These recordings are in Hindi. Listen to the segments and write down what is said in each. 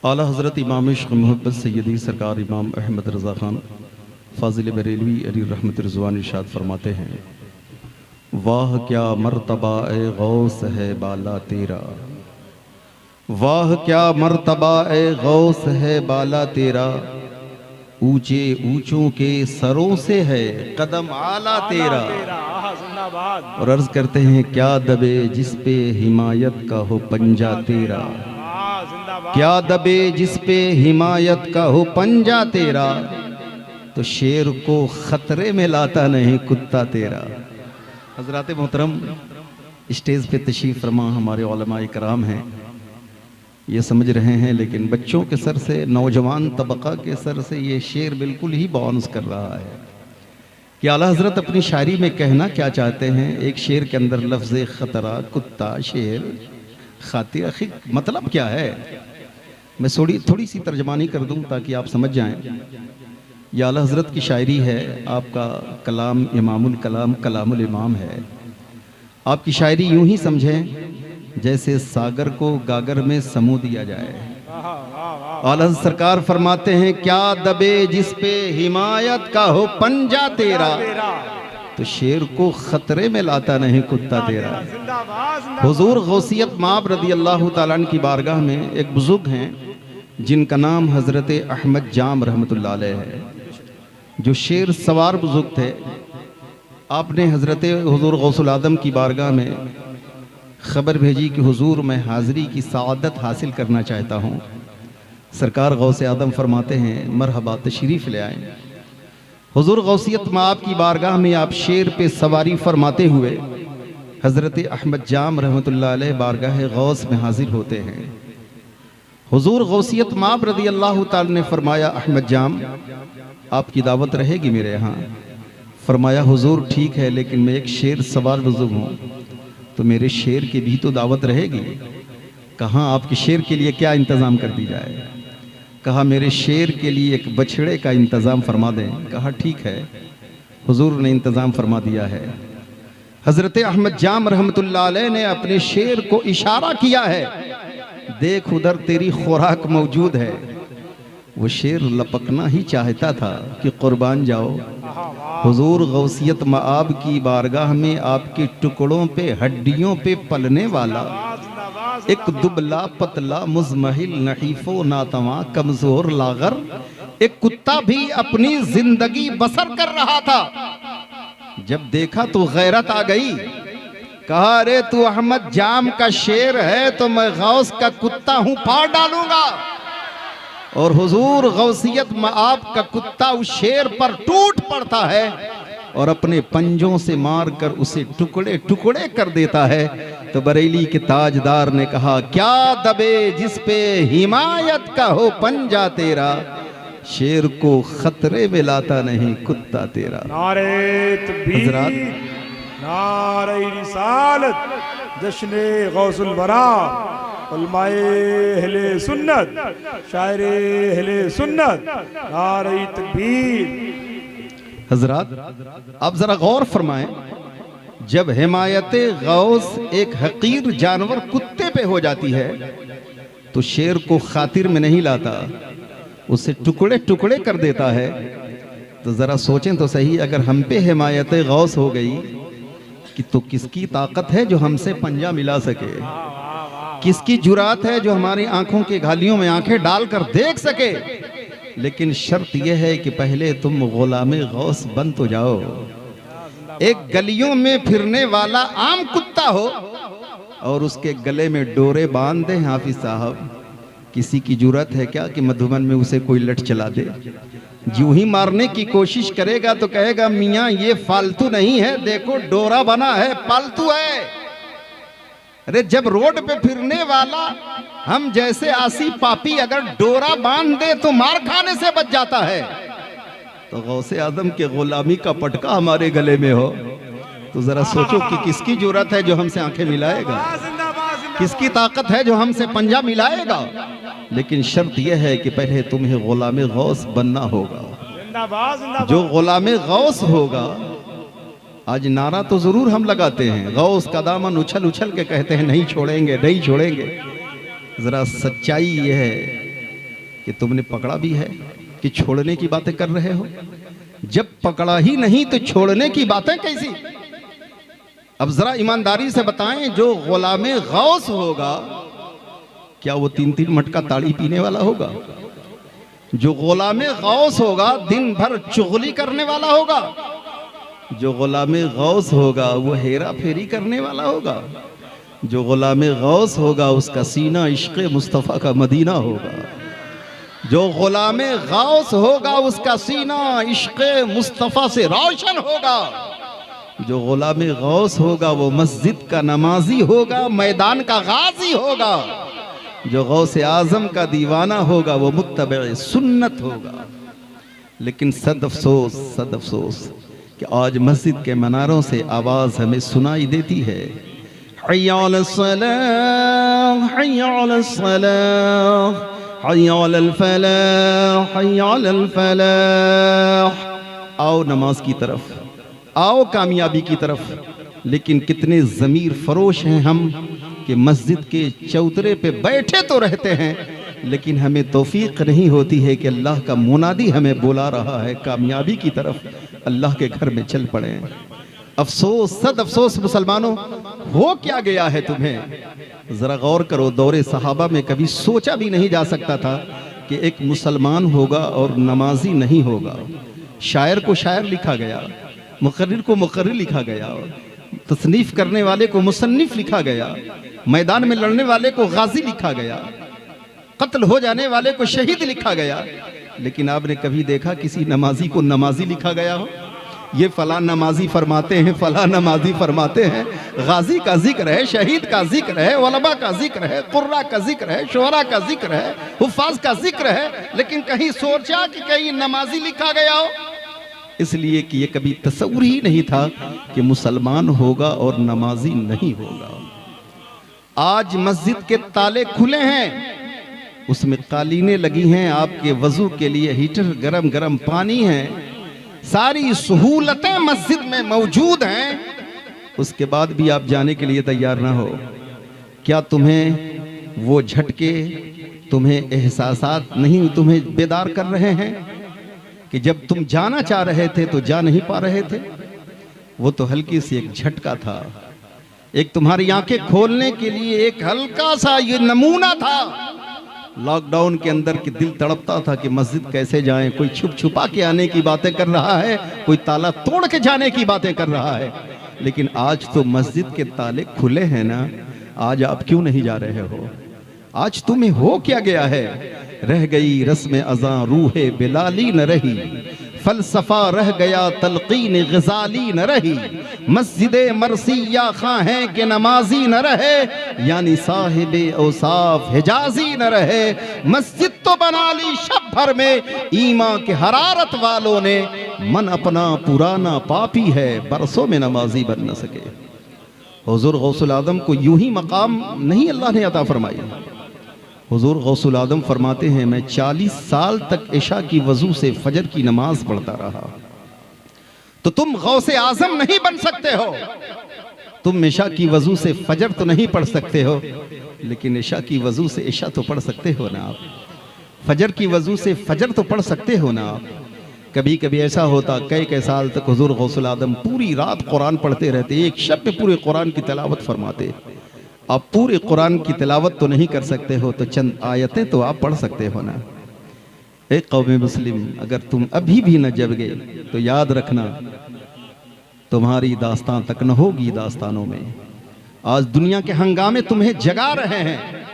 आला हज़रत इमाम इश्क़ मोहब्बत सैयदी सरकार इमाम अहमद रज़ा ख़ान फ़ाज़िल बरेलवी अली रहमत रिज़वान इरशाद फरमाते हैं, वाह क्या मर्तबा ए गौस है बाला तेरा, वाह क्या मर्तबा ए गौस है बाला तेरा, ऊंचे ऊंचों के सरों से है कदम आला तेरा। और अर्ज करते हैं, क्या दबे जिस पे हिमायत का हो पंजा तेरा, क्या दबे जिस पे हिमायत का हो पंजा तेरा, तो शेर को खतरे में लाता नहीं कुत्ता तेरा। हजरात मोहतरम, स्टेज पे तशरीफ फरमा हमारे उलमाए कराम हैं, ये समझ रहे हैं, लेकिन बच्चों के सर से, नौजवान तबका के सर से ये शेर बिल्कुल ही बाउंस कर रहा है कि आला हजरत अपनी शायरी में कहना क्या चाहते हैं। एक शेर के अंदर लफ्ज़ खतरा, कुत्ता, शेर, खातिर, आखिर मतलब क्या है। मैं थोड़ी सी तर्जमानी कर दूं ताकि आप समझ जाएं। ये आला हजरत की शायरी है, आपका कलाम इमामुल कलाम कलामुल इमाम है। आपकी शायरी यूं ही समझें जैसे सागर को गागर में समूह दिया जाए। आला सरकार फरमाते हैं, क्या दबे जिस पे हिमायत का हो पंजा तेरा, तो शेर को खतरे में लाता नहीं कुत्ता तेरा। हुजूर गौसियत माब रदी अल्लाह ताला अन्हु की बारगाह में एक बुजुर्ग हैं जिनका नाम हजरत अहमद जाम रहमतुल्लाह अलैह है, जो शेर सवार बुजुर्ग थे। आपने हजरत हुजूर गौसुल आदम की बारगाह में खबर भेजी कि हुजूर मैं हाज़िरी की सआदत हासिल करना चाहता हूँ। सरकार गौसे आदम फरमाते हैं, मरहबा तशरीफ़ ले आए। हुजूर गौसियत माब की बारगाह में आप शेर पे सवारी फरमाते हुए हज़रत अहमद जाम रहमतुल्लाह अलैह बारगाह गौस में हाजिर होते हैं। हुजूर गौसियत माब रदी अल्लाह ताला ने फरमाया, अहमद जाम आपकी दावत रहेगी मेरे यहाँ। फरमाया, हुजूर ठीक है, लेकिन मैं एक शेर सवार बुजुर्ग हूँ, तो मेरे शेर की भी तो दावत रहेगी। कहाँ आपके शेर के लिए क्या इंतज़ाम कर दी जाए। कहा, मेरे शेर के लिए एक बछड़े का इंतज़ाम फरमा दें। कहा, ठीक है। हुजूर ने इंतज़ाम फरमा दिया है। हज़रत अहमद जाम रहमतुल्लाह अलैह ने अपने शेर को इशारा किया है, देख उधर तेरी खुराक मौजूद है। वो शेर लपकना ही चाहता था कि कुर्बान जाओ। हुजूर गौसियत माब की बारगाह में आपके टुकड़ों पे, हड्डियों पे पलने वाला एक दुबला पतला मुज़महिल नहीफो नातवा कमजोर लागर एक कुत्ता भी अपनी जिंदगी बसर कर रहा था। जब देखा तो गैरत आ गई। कहा, अरे तू अहमद जाम का शेर है तो मैं गौस का कुत्ता हूं, फाड़ डालूंगा। और हुजूर गौसियत माब का कुत्ता उस शेर पर टूट पड़ता है और अपने पंजों से मारकर उसे टुकड़े टुकड़े कर देता है। तो बरेली के ताजदार ने कहा, क्या दबे जिस पे हिमायत का हो पंजा तेरा, शेर को खतरे में लाता नहीं कुत्ता तेरा। नारे तकबीर, नारे रिसालत, जश्ने गौसुल वरा, उलमाए अहले सुन्नत, शायरे अहले सुन्नत, नारे तकबीर। हजरात, आप जरा गौर फरमाएं, जब हिमायत गौस एक हकीर जानवर कुत्ते पे हो जाती है तो शेर को खातिर में नहीं लाता, उसे टुकड़े टुकड़े कर देता है। तो जरा सोचें तो सही, अगर हम पे हिमायत गौस हो गई कि तो किसकी ताकत है जो हमसे पंजा मिला सके, किसकी जुरात है जो हमारी आंखों के घालियों में आंखें डालकर देख सके। लेकिन शर्त यह है कि पहले तुम गुलामे गौस बन तो जाओ। एक गलियों में फिरने वाला आम कुत्ता हो और उसके गले में डोरे बांध दे हाफिज साहब, किसी की जुरत है क्या कि मधुबन में उसे कोई लठ चला दे। यूं ही मारने की कोशिश करेगा तो कहेगा, मियाँ ये फालतू नहीं है, देखो डोरा बना है, पालतू है। अरे जब रोड पे फिरने वाला हम जैसे आसी पापी अगर डोरा बांध दे तो मार खाने से बच जाता है, तो गौसे आजम के गुलामी का पटका हमारे गले में हो तो जरा सोचो कि किसकी जुर्रत है जो हमसे आंखें मिलाएगा, किसकी ताकत है जो हमसे पंजा मिलाएगा। लेकिन शर्त यह है कि पहले तुम्हें गुलामे गौस बनना होगा। जो गुलामे गौस होगा, आज नारा तो जरूर हम लगाते हैं, गौस का दामन उछल उछल के कहते हैं नहीं छोड़ेंगे नहीं छोड़ेंगे। जरा सच्चाई यह है कि तुमने पकड़ा भी है कि छोड़ने की बातें कर रहे हो? जब पकड़ा ही नहीं तो छोड़ने की बातें कैसी? अब जरा ईमानदारी से बताएं, जो गुलामे गौस होगा क्या वो 3-3 मटका ताड़ी पीने वाला होगा? जो गुलामे गौस होगा दिन भर चुगली करने वाला होगा? जो गुलामे गौस होगा वो हेरा फेरी करने वाला होगा? जो गुलामे गौस होगा उसका सीना इश्क़ मुस्तफ़ा का मदीना होगा? जो गुलामे गौस होगा उसका सीना इश्क़ मुस्तफ़ा से रोशन होगा? जो गुलामे गौस होगा वो मस्जिद का नमाजी होगा, मैदान का गाजी होगा? जो गौसे आजम का दीवाना होगा वो मुत्तबे सुन्नत होगा। लेकिन सद अफसोस कि आज मस्जिद के मनारों से आवाज़ हमें सुनाई देती है, हय्या अलस सलाह, हय्या अलस सलाह, हय्या अलल फलाह, हय्या अलल फलाह। आओ नमाज की तरफ, आओ कामयाबी की तरफ। लेकिन कितने ज़मीर फरोश हैं हम कि मस्जिद के चौतरे पे बैठे तो रहते हैं लेकिन हमें तौफीक नहीं होती है कि अल्लाह का मुनादी हमें बुला रहा है कामयाबी की तरफ, अल्लाह के घर में चल पड़े। अफसोस, सद अफसोस मुसलमानों, हो क्या गया है तुम्हें? ज़रा गौर करो, दौरे सहाबा में कभी सोचा भी नहीं जा सकता था कि एक मुसलमान होगा और नमाजी नहीं होगा। शायर को शायर लिखा गया, मुकर्रिर को मुकर्रिर लिखा गया, तसनीफ करने वाले को मुसन्निफ लिखा गया, मैदान में लड़ने वाले को गाजी लिखा गया, कत्ल हो जाने वाले को शहीद लिखा गया। लेकिन आपने कभी देखा किसी नमाजी को नमाजी लिखा गया हो? ये फलां नमाजी फरमाते हैं, फलां नमाजी फरमाते हैं। गाजी का जिक्र है, शहीद का जिक्र है, उलमा का जिक्र है, कुर्रा का जिक्र है, शुअरा का जिक्र है, हुफ़ाज़ का जिक्र है, लेकिन कहीं सोचा कि कहीं नमाजी लिखा गया हो? इसलिए कि ये कभी तसव्वुर ही नहीं था कि मुसलमान होगा और नमाजी नहीं होगा। आज मस्जिद के ताले खुले हैं, उसमें कालीनें लगी हैं, आपके वजू के लिए हीटर, गरम गरम पानी है, सारी सहूलतें मस्जिद में मौजूद हैं। उसके बाद भी आप जाने के लिए तैयार ना हो। क्या तुम्हें वो झटके, तुम्हें एहसासात नहीं तुम्हें बेदार कर रहे हैं कि जब तुम जाना चाह रहे थे तो जा नहीं पा रहे थे? वो तो हल्की सी एक झटका था, एक तुम्हारी आंखें खोलने के लिए एक हल्का सा ये नमूना था। लॉकडाउन के अंदर कि दिल तड़पता था कि मस्जिद कैसे जाएं, कोई छुप छुपा के आने की बातें कर रहा है, कोई ताला तोड़ के जाने की बातें कर रहा है। लेकिन आज तो मस्जिद के ताले खुले हैं ना, आज आप क्यों नहीं जा रहे हो? आज तुम्हें हो क्या गया है? रह गई रस्म अज़ां रूहे बिलाली न रही, फलसफा रह गया तलकीन गजाली न रही, मस्जिदे मरसिया खां है कि नमाजी न रहे, यानी साहिबे औसाफ हिजाजी न रहे। मस्जिद तो बना ली शब भर में ईमान के हरारत वालों ने, मन अपना पुराना पापी है, बरसों में नमाजी बन न सके। हुजूर गौसुल आदम को यूं ही मकाम नहीं अल्लाह ने अता फरमाया। हुजूर गौसुल आदम फरमाते हैं, मैं 40 साल तक इशा की वजू से फजर की नमाज पढ़ता रहा। तो तुम गौसे आजम नहीं बन सकते हो, तुम इशा की वजू से फजर तो नहीं पढ़ सकते हो, लेकिन इशा की वजू से इशा तो पढ़ सकते हो ना आप। फजर की वजू से फजर तो पढ़ सकते हो ना आप। कभी कभी ऐसा होता, कई साल तक हुजूर गौसुल आदम पूरी रात कुरान पढ़ते रहते, एक शब में पूरे कुरान की तिलावत फरमाते। आप पूरे कुरान की तिलावत तो नहीं कर सकते हो, तो चंद आयतें तो आप पढ़ सकते हो ना। एक कौमे मुस्लिम, अगर तुम अभी भी न जग गए तो याद रखना तुम्हारी दास्तान तक न होगी दास्तानों में। आज दुनिया के हंगामे तुम्हें जगा रहे हैं,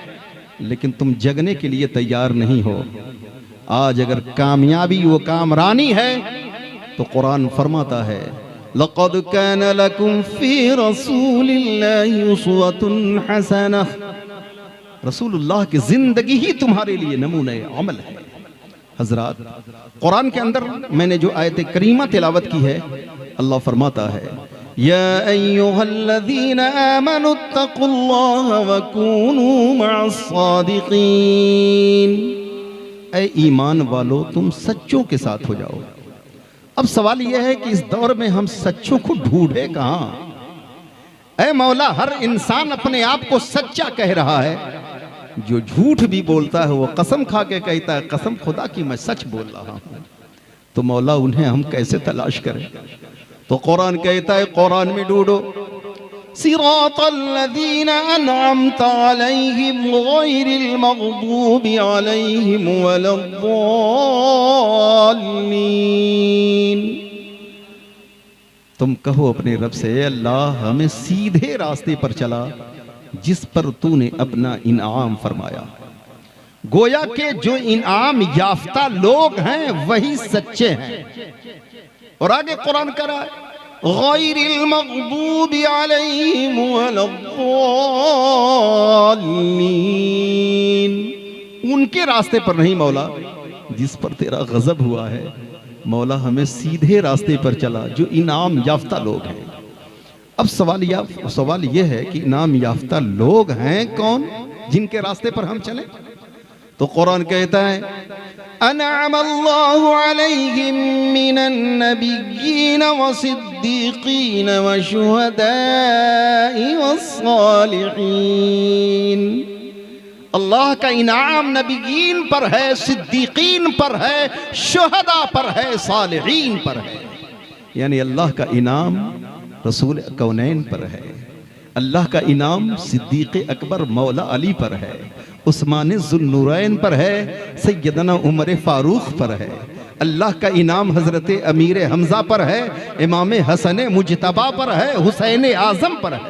लेकिन तुम जगने के लिए तैयार नहीं हो। आज अगर कामयाबी वो कामरानी है तो कुरान फरमाता है, लक़द कान लकुम फ़ी रसूलिल्लाहि उस्वतुन हसनह। रसूलुल्लाह की जिंदगी ही तुम्हारे लिए नमूने अमल है। हजरात, कुरान के अंदर मैंने जो आयत करीमा तिलावत की है, अल्लाह फरमाता है, या अय्युहल्लज़ीना आमनुत्तक़ुल्लाह व कूनू मअस्सादिक़ीन। ऐ ईमान वालो, तुम सच्चों के साथ हो जाओ। अब सवाल यह है कि इस दौर में हम सच्चों को ढूंढे कहां? ऐ मौला, हर इंसान अपने आप को सच्चा कह रहा है, जो झूठ भी बोलता है वो कसम खा के कहता है कसम खुदा की मैं सच बोल रहा हूं। तो मौला उन्हें हम कैसे तलाश करें? तो कुरान कहता है, कुरान में ढूंढो, सिरातल्लज़ीना अनअमता अलैहिम गैरिल मग़दूबि अलैहिम वलद्दाल्लीन। तुम कहो अपने रब से, अल्लाह हमें सीधे रास्ते पर चला जिस पर तूने अपना इनाम फरमाया। गोया के जो इनाम याफ्ता लोग हैं वही सच्चे हैं। और आगे कुरान कह रहा है, गैरिल मग़दूबि अलैहिम वलद्दाल्लीन, उनके रास्ते पर नहीं मौला जिस पर तेरा गजब हुआ है। मौला हमें सीधे रास्ते पर चला जो इनाम याफ्ता लोग हैं। अब सवाल यह है कि इनाम याफ्ता लोग हैं कौन जिनके रास्ते पर हम चलें? तो कुरान कहता है, अनअमल्लाहु अलैहिम मिनन नबिय्यीन व सिद्दीकीन व शुहदाई व सालिहीन। अल्लाह का इनाम नबीयीन पर है, सिद्दीकीन पर है, शुहदा पर है, सालिहीन पर है। यानी अल्लाह का इनाम रसूल कौनैन पर है, अल्लाह का इनाम सिद्दीक़ अकबर मौला अली पर है, उस्मान ज़ुन्नूरैन पर है, सैयदना उमर फारूक पर है। अल्लाह का इनाम हज़रत अमीर हमज़ा पर है, इमाम हसन मुजतबा पर है, हुसैन आज़म पर है।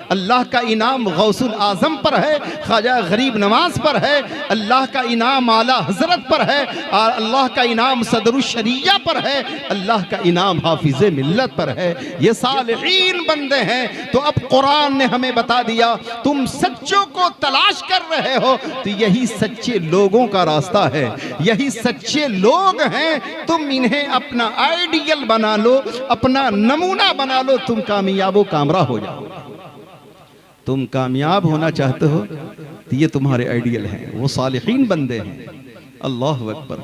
अल्लाह का इनाम गौसुल आज़म पर है, ख्वाजा गरीब नवाज पर है। अल्लाह का इनाम आला हजरत पर है, और अल्लाह का इनाम सदरुशरिया पर है। अल्लाह का इनाम हाफिज़े मिल्लत पर है। ये सालिहीन बंदे हैं। तो अब कुरान ने हमें बता दिया, तुम सच्चों को तलाश कर रहे हो तो यही सच्चे लोगों का रास्ता है, यही सच्चे लोग हैं। तुम इन्हें अपना आइडियल बना लो, अपना नमूना बना लो, तुम कामयाबो कामरा हो जाओ। तुम कामयाब होना चाहते हो तो ये तुम्हारे आइडियल हैं, वो सालिहीन बंदे हैं। अल्लाह अकबर।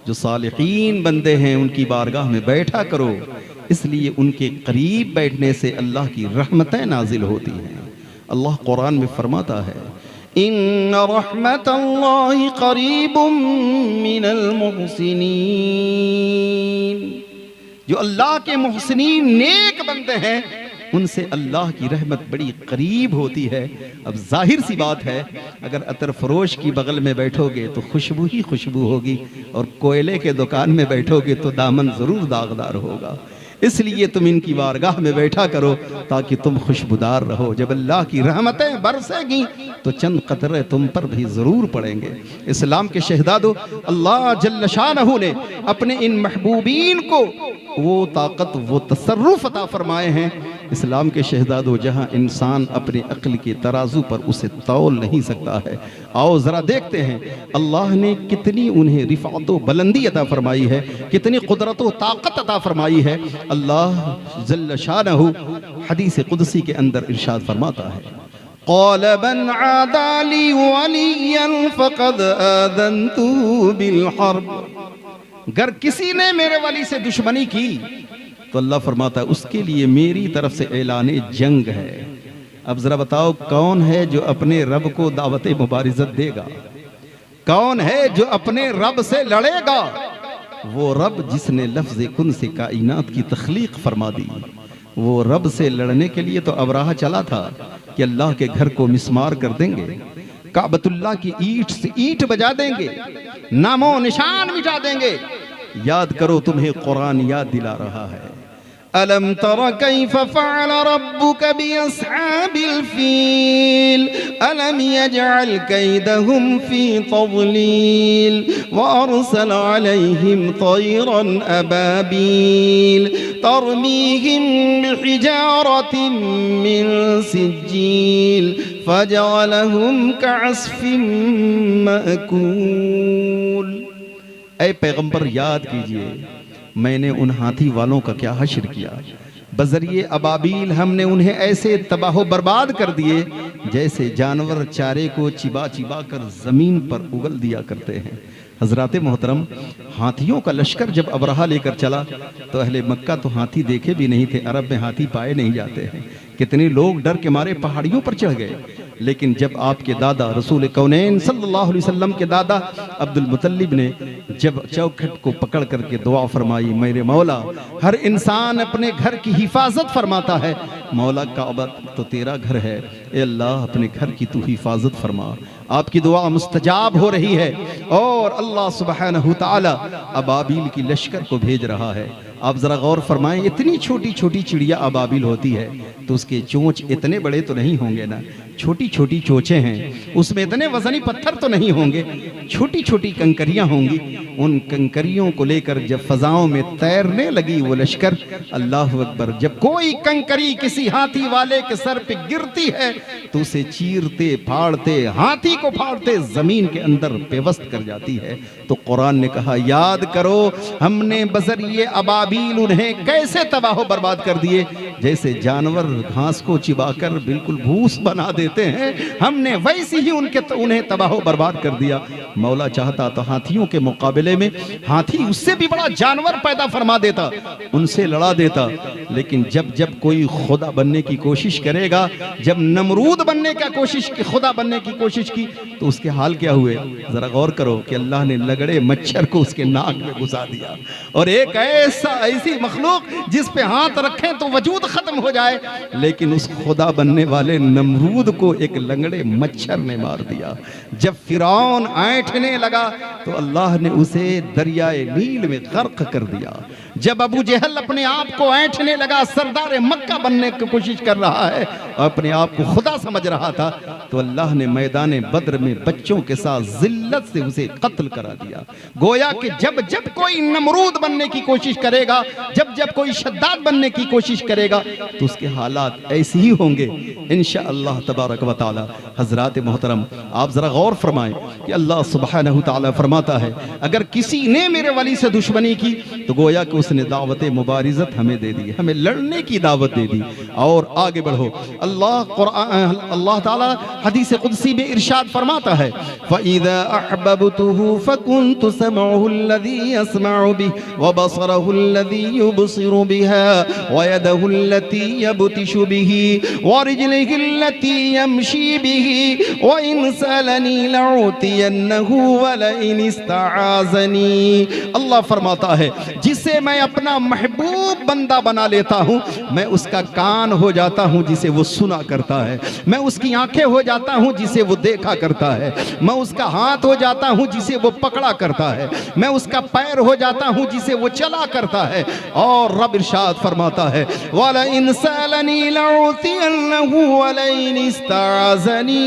जो सालिहीन बंदे हैं उनकी बारगाह में बैठा करो, इसलिए उनके करीब बैठने से अल्लाह की रहमतें नाजिल होती हैं। अल्लाह कुरान में फरमाता है, इन्न रहमतल्लाहि करीबुम मिनल मुहसिनीन। जो अल्लाह के मुहसिनीन नेक बंदे हैं उनसे अल्लाह की रहमत बड़ी करीब होती है। अब जाहिर सी बात है, अगर अतर फरोश की बगल में बैठोगे तो खुशबू ही खुशबू होगी, और कोयले के दुकान में बैठोगे तो दामन ज़रूर दागदार होगा। इसलिए तुम इनकी बारगाह में बैठा करो ताकि तुम खुशबूदार रहो। जब अल्लाह की रहमतें बरसेंगी तो चंद कतरे तुम पर भी ज़रूर पड़ेंगे। इस्लाम के शहदादो, अल्लाह जल्ल शानहू ने अपने इन महबूबीन को वो ताकत, वो तसर्रुफ अता फरमाए हैं। इस्लाम के शहदादो, जहाँ इंसान अपने अक्ल के तराजू पर उसे तौल नहीं सकता है। आओ ज़रा देखते हैं अल्लाह ने कितनी उन्हें रिफ़ात व बुलंदी अता फरमाई है, कितनी कुदरत व ताकत अता फरमाई है। अल्लाह जल्ल शानहू हदीस कुदसी के अंदर इरशाद फरमाता है, क़ाल मन आदाली वलियन फ़क़द आज़न्तुहु बिल हर्ब। अगर किसी ने मेरे वली से दुश्मनी की तो अल्लाह फरमाता है उसके लिए मेरी तरफ से ऐलान जंग है। अब जरा बताओ, कौन है जो अपने रब को दावत मुबारिजत देगा? कौन है जो अपने रब से लड़ेगा? वो रब जिसने लफ्ज़ कुन से कायनात की तख्लीक फरमा दी। वो रब से लड़ने के लिए तो अबराहा चला था कि अल्लाह के घर को मिस्मार कर देंगे, काबतुल्लाह की ईंट से ईंट बजा देंगे, नामो निशान मिटा देंगे। याद करो, तुम्हें कुरान याद दिला रहा है। अलम तरा कैफ फ़अल रब्बुक बिअस्हाबिल फील अलम यजअल कैदहुम फी तज़लील व अरसल अलैहिम तयरन अबाबील तरमीहिम बिहिजारतिन मिन सिज्जील फजअलहुम कअस्फिन मअकूल। ऐ पैगंबर, याद कीजिए मैंने उन हाथी वालों का क्या हश्र किया। बजरिए अबाबील हमने उन्हें ऐसे तबाह बर्बाद कर दिए जैसे जानवर चारे को चिबा चिबा कर जमीन पर उगल दिया करते हैं। हजरात मोहतरम, हाथियों का लश्कर जब अबराहा लेकर चला तो अहले मक्का तो हाथी देखे भी नहीं थे। अरब में हाथी पाए नहीं जाते हैं। कितने लोग डर के मारे पहाड़ियों पर चढ़ गए। लेकिन जब आपके दादा रसूल कौनैन सल्लल्लाहु अलैहि वसल्लम के दादा अब्दुल मुतल्लिब ने जब चौखट को पकड़ करके दुआ फरमाई, मेरे मौला हर इंसान अपने घर की हिफाजत फरमाता है, मौला काबा तो तेरा घर है, ए अल्लाह अपने घर की तू हिफाजत फरमा। आपकी दुआ मुस्तजाब हो रही है और अल्लाह सुब्हानहू तआला अबाबिल की लश्कर को भेज रहा है। आप जरा गौर फरमाएं, इतनी छोटी छोटी चिड़िया अबाबिल होती है तो उसके चोंच इतने बड़े तो नहीं होंगे ना, छोटी छोटी चोंचें हैं, उसमें इतने वजनी पत्थर तो नहीं होंगे, छोटी छोटी कंकरियां होंगी। उन कंकरियों को लेकर जब फजाओं में तैरने लगी वो लश्कर, अल्लाह अकबर, जब कोई कंकरी किसी हाथी वाले के सर पे गिरती है तो उसे चीरते फाड़ते, हाथी को फाड़ते जमीन के अंदर पेवस्त कर जाती है। तो कुरान ने कहा, याद करो हमने बजरिए अबाबील उन्हें कैसे तबाह बर्बाद कर दिए, जैसे जानवर घास को चिबाकर बिल्कुल भूस बना देते हैं, हमने वैसे ही उन्हें तबाह बर्बाद कर दिया। मौला चाहता तो हाथियों के मुकाबले में हाथी उससे भी बड़ा जानवर पैदा फरमा देता, उनसे लड़ा देता। लेकिन जब जब कोई खुदा बनने की कोशिश करेगा, जब नमरूद बनने का खुदा बनने की कोशिश की, तो उसके हाल क्या हुए जरा गौर करो कि अल्लाह ने लगड़े मच्छर को उसके नाक में घुसा दिया, और एक ऐसी मखलूक जिस पे हाथ रखें तो वजूद खत्म हो जाए, लेकिन उस खुदा बनने वाले नमरूद को एक लंगड़े मच्छर ने मार दिया। जब फिरौन ऐंठने लगा तो अल्लाह ने उसे दरियाए नील में गर्क कर दिया। जब अबू जहल अपने आप को ऐंठने लगा, सरदार मक्का बनने की कोशिश कर रहा है, अपने आप को खुदा समझ रहा था, तो अल्लाह ने मैदान बद्र में बच्चों के साथ जिल्लत से उसे कत्ल करा दिया। गोया कि जब जब कोई नमरूद बनने की कोशिश करेगा, जब जब कोई शद्दाद बनने की कोशिश करेगा, तो उसके हालात ऐसे ही होंगे इंशाअल्लाह तबारक व तआला। हजरात मोहतरम, आप जरा गौर फरमाएं कि अल्लाह सुब्हानहू तआला फरमाता है, अगर किसी ने मेरे वली से दुश्मनी की तो गोया कि उसने दावत मुबारिजत हमें दे दी, हमें लड़ने की दावत दे दी। और आगे बढ़ो, अल्लाह ताला हदीस कुदसी में इरशाद फरमाता है, फ़इज़ा अहबबतुहु फ़कुन्तु समअहु अल्लज़ी यसमअु बिही व बसरहु अल्लज़ी युबसिरु बिहा व यदहु अल्लती यबतिशु बिही व रिजलहु अल्लती यमशी बिही व इन सअलनी लउतियन्नहु व लइन इस्तआज़नी। अल्लाह फरमाता है, जिसे मैं अपना महबूब बंदा बना लेता हूँ, मैं उसका कान हो जाता हूँ जिसे वो सुना करता है, मैं उसकी आंखें हो जाता हूँ जिसे वो देखा करता है, मैं उसका हाथ हो जाता हूँ जिसे वो पकड़ा करता है, मैं उसका पैर हो जाता हूँ जिसे वो चला करता है। और रब इरशाद फरमाता है, वाला इंसानी लउतियन्नहु वलइन इस्तआज़नी,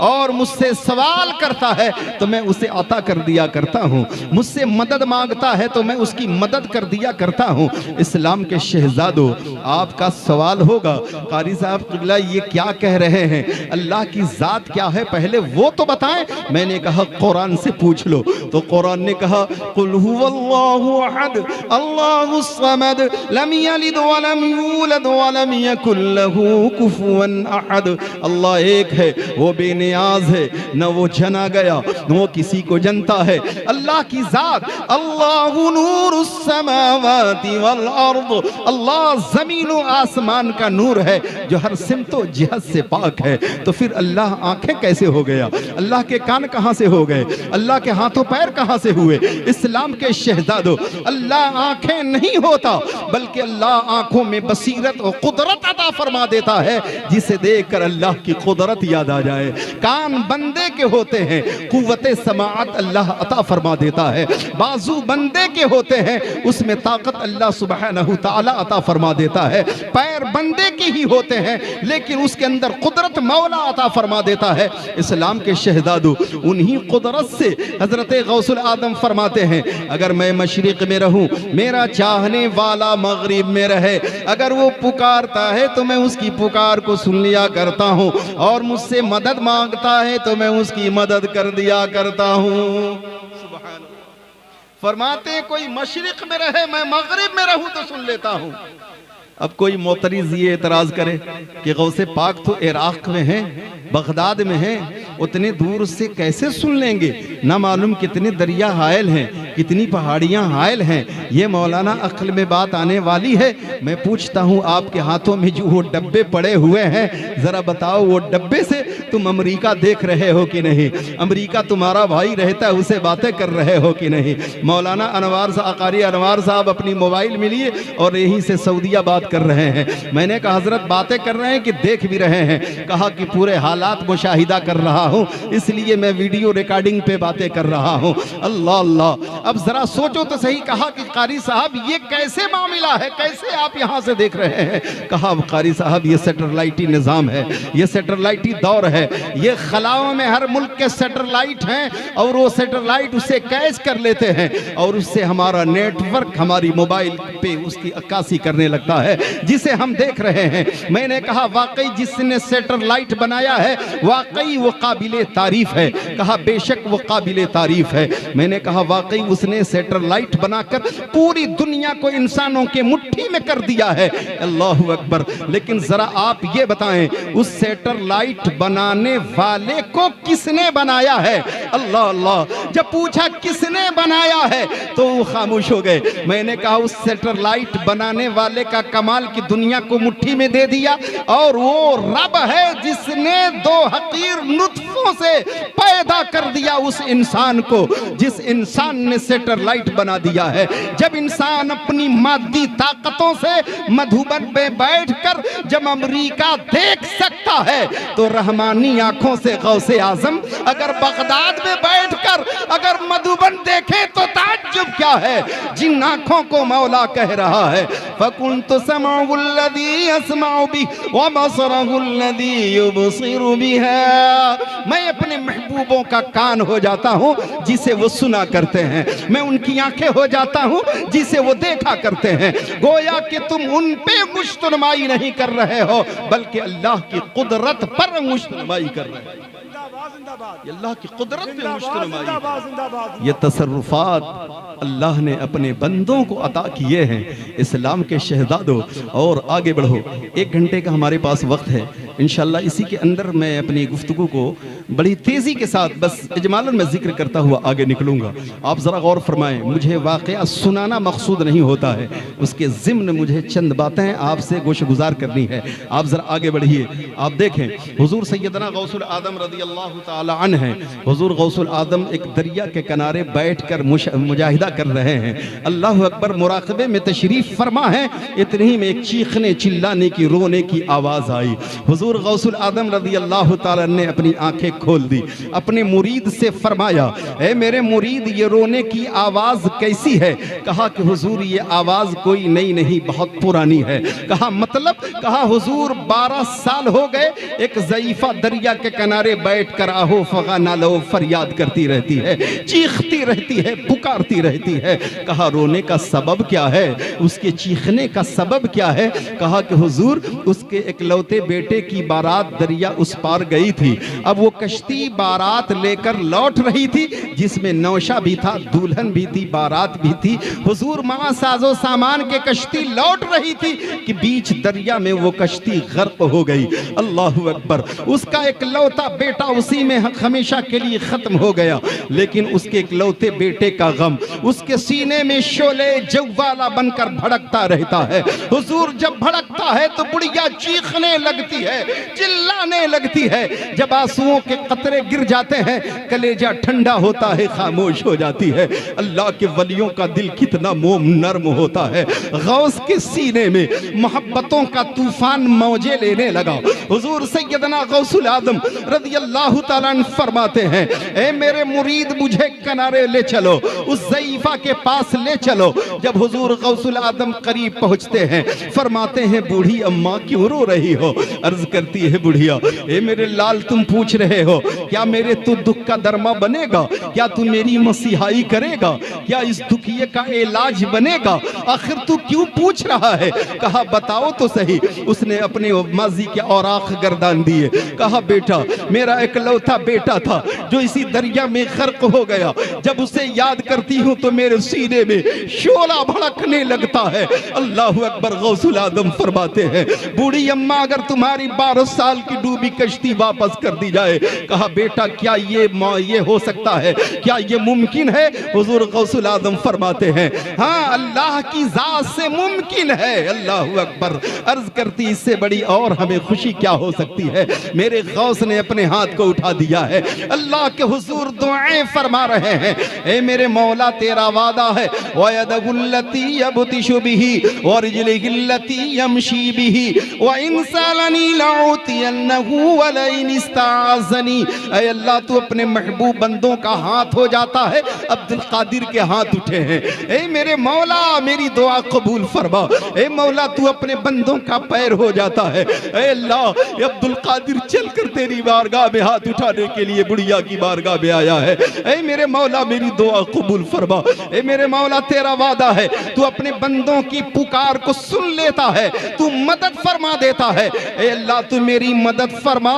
और मुझसे सवाल करता है तो मैं उसे अता कर दिया करता हूँ, मुझसे मदद मांगता है तो मैं उसकी मदद कर दिया करता हूँ। इस्लाम के शहजादों, आपका सवाल होगा, कारी साहब क़िबला ये क्या कह रहे हैं, अल्लाह की ज़ात क्या है, पहले वो तो बताएं। मैंने कहा कुरान से पूछ लो, तो कुरान ने कहा, कुल हुवल्लाहु अहद अल्लाहुस समद लम यलिद व लम यूलद व लम यकुल लहू कुफुवन अहद। अल्लाह एक है, वो बेनियाज है, न वो जना गया न वो किसी को जनता है। अल्लाह की ज़ात, अल्लाहु नूरुस समावाति वल अर्द, अल्लाह ज़मीन व आसमान का नूर है जो हर सिमतो जिहत से पाक है। तो फिर अल्लाह आंखें कैसे हो गया, अल्लाह के कान कहां से हो गए, अल्लाह के हाथों पैर कहां से हुए। इस्लाम के शहजादों, अल्लाह आंखें नहीं होता, बल्कि अल्लाह आंखों में बसीरत और कुदरत अता फरमा देता है, जिसे देखकर अल्लाह की कुदरत याद आ जाए। कान बंदे के होते हैं, कुव्वते समाअत अल्लाह अता फरमा देता है। बाजू बंदे के होते हैं, उसमें ताकत अल्लाह सुब्हानहू तआला अता फरमा देता है। पैर बंदे के ही होते हैं, लेकिन उसके अंदर कुदरत मौला अता फरमा देता है। इस्लाम के शहजादों, उन्हीं कुदरत से हजरत गौसुल आदम फरमाते हैं, अगर मैं मशरिक में रहूं, मेरा चाहने वाला मगरिब में रहे, अगर वो पुकारता है तो मैं उसकी पुकार को सुन लिया करता हूं, और मुझसे मदद मांगता है तो मैं उसकी मदद कर दिया करता हूं। फरमाते कोई मशरिक में रहे, मैं मगरिब में रहूं तो सुन लेता हूं। अब कोई मोतरिज ये एतराज करे कि गौसे पाक तो इराक में है, बगदाद में है, उतने दूर से कैसे सुन लेंगे, ना मालूम कितने दरिया हायल हैं, कितनी पहाड़ियां हायल हैं। ये मौलाना अक्ल में बात आने वाली है। मैं पूछता हूँ आपके हाथों में जो वो डब्बे पड़े हुए हैं, जरा बताओ वो डब्बे से तुम अमेरिका देख रहे हो कि नहीं? अमेरिका तुम्हारा भाई रहता है, उसे बातें कर रहे हो कि नहीं? मौलाना अनवार साहब, कारी अनवार साहब अपनी मोबाइल में लिए और यहीं से सऊदीया बात कर रहे हैं। मैंने कहा हजरत बातें कर रहे हैं कि देख भी रहे हैं? कहा कि पूरे हालात मुशाहिदा कर रहा हूं, इसलिए मैं वीडियो रिकॉर्डिंग पे बातें कर रहा हूं। अल्लाह अल्लाह। अब जरा सोचो तो सही। कहा कि कारी साहब ये कैसे मामला है, कैसे आप यहां से देख रहे हैं? कहा कारी साहब ये सैटेलाइटी निजाम है, ये सैटेलाइटी दौर है, ये खलाओं में हर मुल्क के सैटेलाइट हैं और वो सैटेलाइट उसे कैच कर लेते हैं और उससे हमारा नेटवर्क हमारी मोबाइल पे उसकी अक्कासी करने लगता है, जिसे हम देख रहे हैं। मैंने कहा वाकई जिसने सैटेलाइट बनाया है वाकई वो काबिले तारीफ है। कहा बेशक वो काबिले तारीफ है। मैंने कहा वाकई उसने सैटेलाइट बनाकर पूरी दुनिया को इंसानों के मुट्ठी में कर दिया है। अल्लाहु अकबर। लेकिन जरा आप ये बताएं उस सैटेलाइट बनाने वाले को किसने बनाया है? अल्लाह अल्लाह। जब पूछा किसने बनाया है तो वो खामोश हो गए। मैंने कहा उस सैटेलाइट बनाने वाले का कमाल की दुनिया को मुट्ठी में दे दिया और वो रब है जिसने दो हकीर नुत्फों से पैदा कर दिया उस इंसान को, जिस इंसान ने सैटेलाइट बना दिया है। जब इंसान अपनी मादी ताकतों से मधुबन में बैठकर जब अमेरिका देख सकता है तो रहमानी आंखों से गौसे आजम अगर बगदाद में बैठकर अगर मधुबन देखे तो ताज्जुब क्या है? जिन आंखों को मौला कह रहा है फकुन्तु समउल्लज़ी अस्माउ बिही व बसरुल्लज़ी युबसिरु बिहा, मैं अपने महबूबों का कान हो जाता हूँ जिसे वो सुना करते हैं, मैं उनकी आंखें हो जाता हूँ जिसे वो देखा करते हैं। गोया कि तुम उन पे मुश्तरमाई नहीं कर रहे हो बल्कि अल्लाह की कुदरत पर मुश्तरमाई कर रहे हो। अल्लाह की कुदरत पे मुश्तरमाई। ये तसर्रुफात अल्लाह ने अपने बंदों को अता किए हैं। इस्लाम के शहजादों और आगे बढ़ो। 1 घंटे का हमारे पास वक्त है, इंशाअल्लाह इसी के अंदर मैं अपनी गुफ्तगू को बड़ी तेज़ी के साथ बस इजमालन में जिक्र करता हुआ आगे निकलूंगा। आप ज़रा गौर फरमाएं, मुझे वाक़या सुनाना मकसूद नहीं होता है, उसके ज़िम्न मुझे चंद बातें आपसे गोशगुजार करनी है। आप ज़रा आगे बढ़िए। आप देखें हुज़ूर सैयदना गौसुल आदम रज़ी अल्लाह ताला अन्हु हैं। हुज़ूर गौसुल आदम एक दरिया के किनारे बैठकर मुजाहिदा कर रहे हैं। अल्लाह अकबर। मुराक़बे में तशरीफ़ फरमा है। इतने ही में एक चीखने चिल्लाने की रोने की आवाज़ आई। हुज़ूर गौसुल आदम रज़ी अल्लाह ताला ने अपनी आंखें खोल दी, अपने मुरीद से फरमाया ए मेरे मुरीद ये रोने की आवाज़ कैसी है? कहा कि हुज़ूर ये आवाज़ कोई नई नहीं बहुत पुरानी है। कहा मतलब? कहा हुज़ूर 12 साल हो गए एक ज़ईफ़ा दरिया के किनारे बैठ कर आहो फगा नालो फरियाद करती रहती है, चीखती रहती है, पुकारती रहती है। कहा रोने का सबब क्या है? उसके चीखने का सबब क्या है? कहा कि हुज़ूर उसके इकलौते बेटे की बारात दरिया उस पार गई थी। अब वो कश्ती बारात लेकर लौट रही थी जिसमें नौशा भी था, दुल्हन भी थी, बारात भी थी। हुजूर मां साजो सामान के कश्ती लौट रही थी कि बीच दरिया में वो कश्ती गर्क हो गई। अल्लाहु अकबर। उसका इकलौता बेटा उसी में हमेशा के लिए खत्म हो गया, लेकिन उसके इकलौते बेटे का गम उसके सीने में शोले जवाला बनकर भड़कता रहता है। हुजूर जब भड़कता है तो बुढ़िया चीखने लगती है, चिल्लाने लगती है। जब आंसुओं के कतरे गिर जाते हैं कलेजा ठंडा होता है, खामोश हो जाती है। अल्लाह के वलियों का दिल कितना मोम नर्म होता है। गौस के सीने में मोहब्बतों का तूफान मौजे लेने लगा। हुजूर सैयदना गौसुल आदम रज़ी अल्लाह ताला अन्हु फरमाते हैं ए मेरे मुरीद मुझे किनारे ले चलो, उस ज़ईफ़ा के पास ले चलो। जब हुजूर गौसुल आदम करीब पहुंचते हैं फरमाते हैं बूढ़ी अम्मा क्यों रो रही हो? अर्ज करती है बुढ़िया ए मेरे लाल तुम पूछ रहे हो क्या मेरे तू दुख का दरमा बनेगा? क्या तू मेरी मसीहाई करेगा? क्या इस दुखिए का इलाज बनेगा? आखिर तू क्यों पूछ रहा है? कहा बताओ तो सही। उसने अपने माजी के औराख गर्दान दिए। कहा बेटा मेरा इकलौता बेटा था जो इसी दरिया में गर्क हो गया। जब उसे याद करती हूँ तो मेरे सीने में शोला भड़कने लगता है। अल्लाह अकबर। गौसुल आजम फरमाते हैं, बूढ़ी अम्मा अगर तुम्हारी 12 साल की डूबी कश्ती वापस कर दी जाए, कहा बेटा क्या ये हो सकता है, क्या ये मुमकिन है? हुजूर गौसुल आजम फरमाते हैं, हाँ अल्लाह की जात से मुमकिन है। अल्लाह अकबर। अर्ज करती इससे बड़ी और हमें खुशी क्या हो सकती है? मेरे गौस ने अपने हाथ को उठा दिया है, अल्लाह के हुजूर दुआएं फरमा रहे हैं, ए मेरे मौला तेरा वादा है, वयदुल्लती यबतिशु बिही वरजलिहिल्लती यमशी बिही व इन सलनी लउतियन्नहु वलइन इस्ताज़नी। ऐ अल्लाह तू अपने महबूब बंदों का हाथ हो जाता है। अब्दुल कादिर के हाथ उठे हैं, ए मेरे मौला मेरी दुआ कबूल फरमा। ए मौला तू अपने बंदों का पैर हो जाता है। ए अल्लाह अब्दुल कादिर चलकर तेरी बारगाह में हाथ उठाने के लिए बुढ़िया की बारगाह में आया है। ए मेरे मौला मेरी दुआ कबूल फरमा। ए मेरे मौला तेरा वादा है, तू अपने बंदों की पुकार को सुन लेता है, तू मदद फरमा देता है। ए अल्लाह तू मेरी मदद फरमा।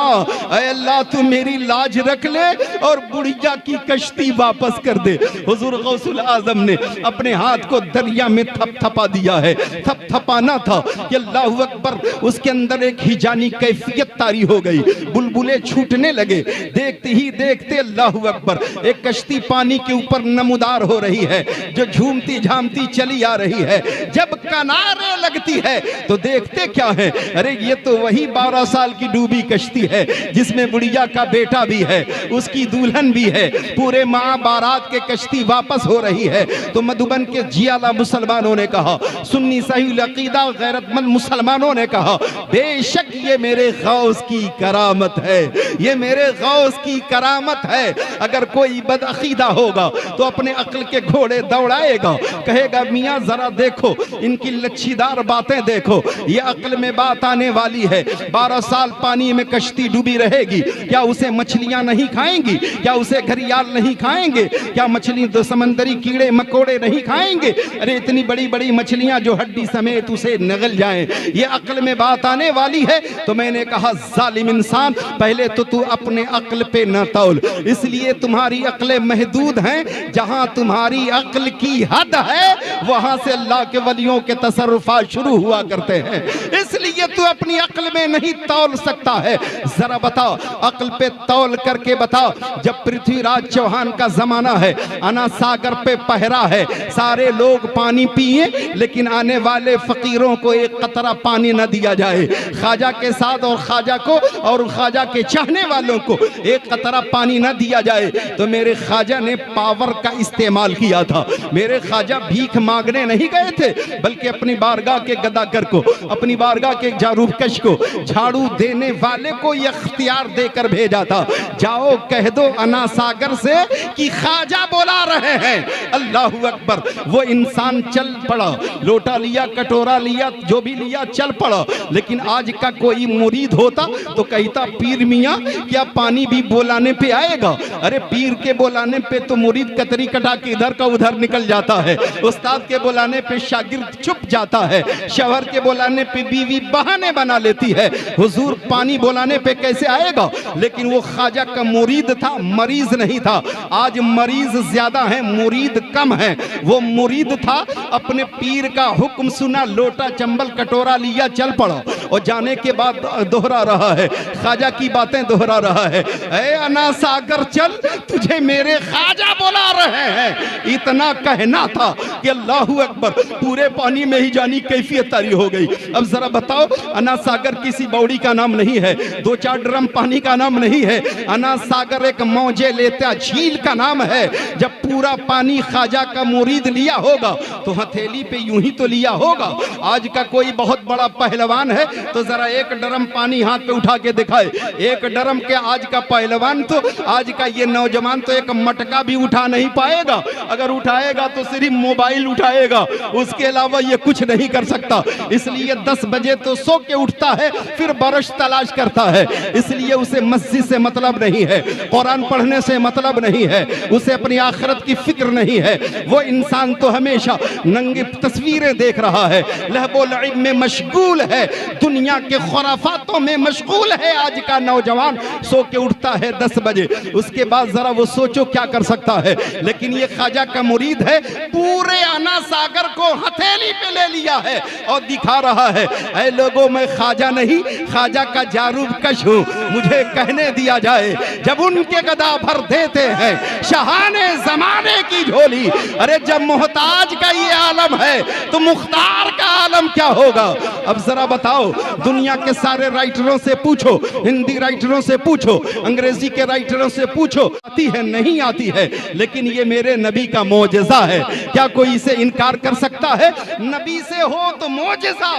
ए अल्लाह तू मेरी लाज रख ले और बुढ़िया की कश्ती वापस कर दे। हुजूर गौसुल आजम ने अपने हाथ को दरिया में थपथपा दिया है। थपथपाना था कि अल्लाह अकबर, उसके अंदर एक हिजानी कैफियत तारी हो गई, बुलबुले छूटने लगे। देखते ही देखते अल्लाह अकबर, एक कश्ती पानी के ऊपर नमूदार हो रही है जो झूमती झामती चली आ रही है। जब किनारे लगती है तो देखते क्या है, अरे ये तो वही 12 साल की डूबी कश्ती है जिसमें बुढ़िया का बेटा भी है, उसकी दुल्हन भी है, पूरे माँ बारात के कश्ती वापस हो रही है। तो मधुबन के जियाला मुसलमानों ने कहा, सुन्नी सही अकीदा गैरतमंद मुसलमानों ने कहा, बेशक ये मेरे गौस की करामत है, ये मेरे गौस की करामत है। अगर कोई बदअकीदा होगा तो अपने अक्ल के घोड़े दौड़ाएगा, कहेगा मियाँ जरा देखो इनकी लच्छीदार बातें देखो, ये अक्ल में बात आने वाली है। 12 साल पानी में कश्ती डूबी रहेगी, क्या उसे मछलियां नहीं खाएंगी? क्या उसे घरियाल नहीं खाएंगे? क्या मछली दो समंदरी कीड़े मकोड़े नहीं खाएंगे? अरे इतनी बड़ी बड़ी मछलियां जो हड्डी समेत उसे नगल जाएं, ये अक्ल में बात आने वाली है। तो मैंने कहा जालिम इंसान, पहले तो तू अपने अक्ल पे न तौल, इसलिए तुम्हारी अक्लें महदूद हैं। जहां तुम्हारी अक्ल की हद है वहां से अल्लाह के वलियों के तसर्रुफात शुरू हुआ करते हैं, इसलिए तू अपनी अक्ल में नहीं तौल सकता है। जरा बता, अक्ल पे तौल करके बता। जब पृथ्वीराज चौहान का जमाना है, अना सागर पे पहरा है, सारे लोग पानी पिए लेकिन आने वाले फकीरों को एक कतरा पानी न दिया जाए। ख्वाजा के साथ और ख्वाजा को और ख्वाजा के चाहने वालों को एक कतरा पानी न दिया जाए। तो मेरे ख्वाजा ने पावर का इस्तेमाल किया था। मेरे ख्वाजा भीख मांगने नहीं गए थे, बल्कि अपनी बारगाह के गदागर को, अपनी बारगाह के जारूबकश को, झाड़ू देने वाले को यह इख्तियार देकर भेजा था, जाओ कह दो अना सागर से कि ख्वाजा बुला रहे हैं। अल्लाह अकबर। वो इंसान चल पड़ा, लोटा लिया, कटोरा लिया, जो भी लिया, चल पड़ा। लेकिन आज का कोई मुरीद होता तो कहता पीर मियाँ क्या पानी भी बुलाने पे आएगा? अरे पीर के बुलाने पे तो मुरीद कतरी कटा के इधर का उधर निकल जाता है, उस्ताद के बुलाने पे शागिर्द चुप जाता है, शौहर के बुलाने पे बीवी बहाने बना लेती है। हुजूर पानी बुलाने पे कैसे आएगा? लेकिन वो ख्वाजा का मुरीद था, मरीज नहीं था। आज मरीज ज्यादा है, मुरीद कम है। वो मुरीद था, अपने पीर का हुक्म सुना, लोटा चंबल कटोरा लिया, चल पड़ा और जाने के बाद दोहरा रहा है, ख्वाजा की बातें दोहरा रहा है। ऐ अना सागर चल, तुझे मेरे ख्वाजा बुला रहे हैं। इतना कहना था कि अल्लाहू अकबर, पूरे पानी में ही जानी कैफियत तारी हो गई। अब जरा बताओ, अना सागर किसी बौड़ी का नाम नहीं है, 2-4 ड्रम पानी का नाम नहीं है। अना सागर एक मौजे लेता झील का नाम है। जब पूरा पानी ख्वाजा का मुरीद लिया होगा तो हथेली पे यूं ही तो लिया होगा। आज का कोई बहुत बड़ा पहलवान है तो जरा एक ड्रम पानी हाथ पे उठा के दिखाए। एक ड्रम के आज का पहलवान तो, आज का ये नौजवान तो एक मटका भी उठा नहीं पाएगा। अगर उठाएगा तो सिर्फ मोबाइल उठाएगा, उसके अलावा ये कुछ नहीं कर सकता। इसलिए 10 बजे तो सो के उठता है, फिर बरश तलाश करता है। इसलिए उसे मस्जिद से मतलब नहीं है, कुरान पढ़ने से मतलब नहीं है, उसे अपनी आखिरत की फिक्र नहीं है। वो इंसान तो हमेशा नंगी तस्वीरें देख रहा है, लहबो लईब में मशगूल है, दुनिया के खुराफातों में मशगूल है आज का नौजवान, सो के उठता है 10 बजे, उसके बाद जरा वो सोचो क्या कर सकता है। लेकिन ये ख्वाजा का मुरीद है, पूरे आना सागर को हथेली पे ले लिया है और दिखा रहा है, ऐ लोगों मैं ख्वाजा नहीं ख्वाजा का जारूब कश हूँ, मुझे कहने दिया जाए। जब उनके गदा भर देते हैं शहाने जमाने की झोली, अरे जब मोहताज का ये आलम है तो मुख्तार का आलम क्या होगा। अब जरा बताओ, दुनिया के सारे राइटरों से पूछो, हिंदी राइटरों से पूछो, अंग्रेजी के राइटरों से पूछो, आती है नहीं आती है, लेकिन ये मेरे नबी का मोजज़ा है, क्या कोई इसे इनकार कर सकता है। नबी से हो तो मोजज़ा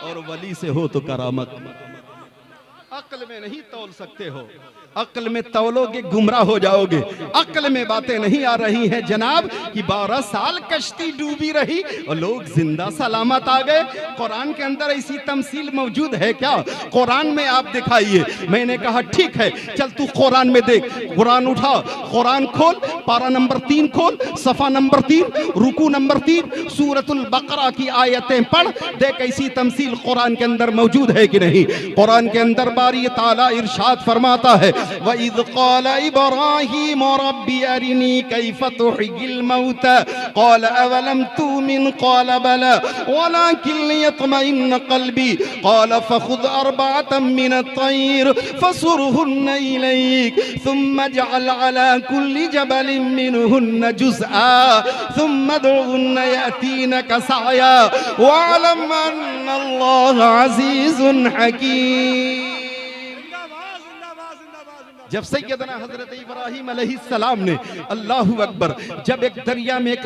और वली से हो तो करामत। अक्ल में नहीं तौल सकते हो, अक्ल में तौलोगे गुमराह हो जाओगे। अक्ल में बातें नहीं आ रही हैं जनाब कि 12 साल कश्ती डूबी रही और लोग जिंदा सलामत आ गए। कुरान के अंदर ऐसी तमसील मौजूद है क्या? कुरान में आप दिखाइए। मैंने कहा ठीक है, चल तू कुरान में देख। कुरान उठा, कुरान खोल, पारा नंबर 3 खोल, सफा नंबर 3, रुकू नंबर 3, सूरतुल बकरा की आयतें पढ़, देख ऐसी तमसील कुरान के अंदर मौजूद है कि नहीं। कुरान के अंदर बारी ताला इरशाद फरमाता है, वइज़ क़ाल इब्राहीम रब्बी अरिनी कैफ़ तुह्यिल मौता क़ाल अवलम तुमिन क़ाल बला वलाकिन लियत्मइन्न क़ल्बी क़ाल फ़ख़ुज़ अर्बअतम मिन अत्तैर फ़सुरहुन्न इलैक थुम्मा जअल अला कुल्लि जबलिन मिनहुन्न जुज़आ थुम्मा उदउहुन्न यातीनक सअया वअलम अन्नल्लाह अज़ीज़ुन हकीम। जब सैयदना हजरत इब्राहीम अलैहिस्सलाम ने अल्लाहु अकबर, जब एक दरिया में एक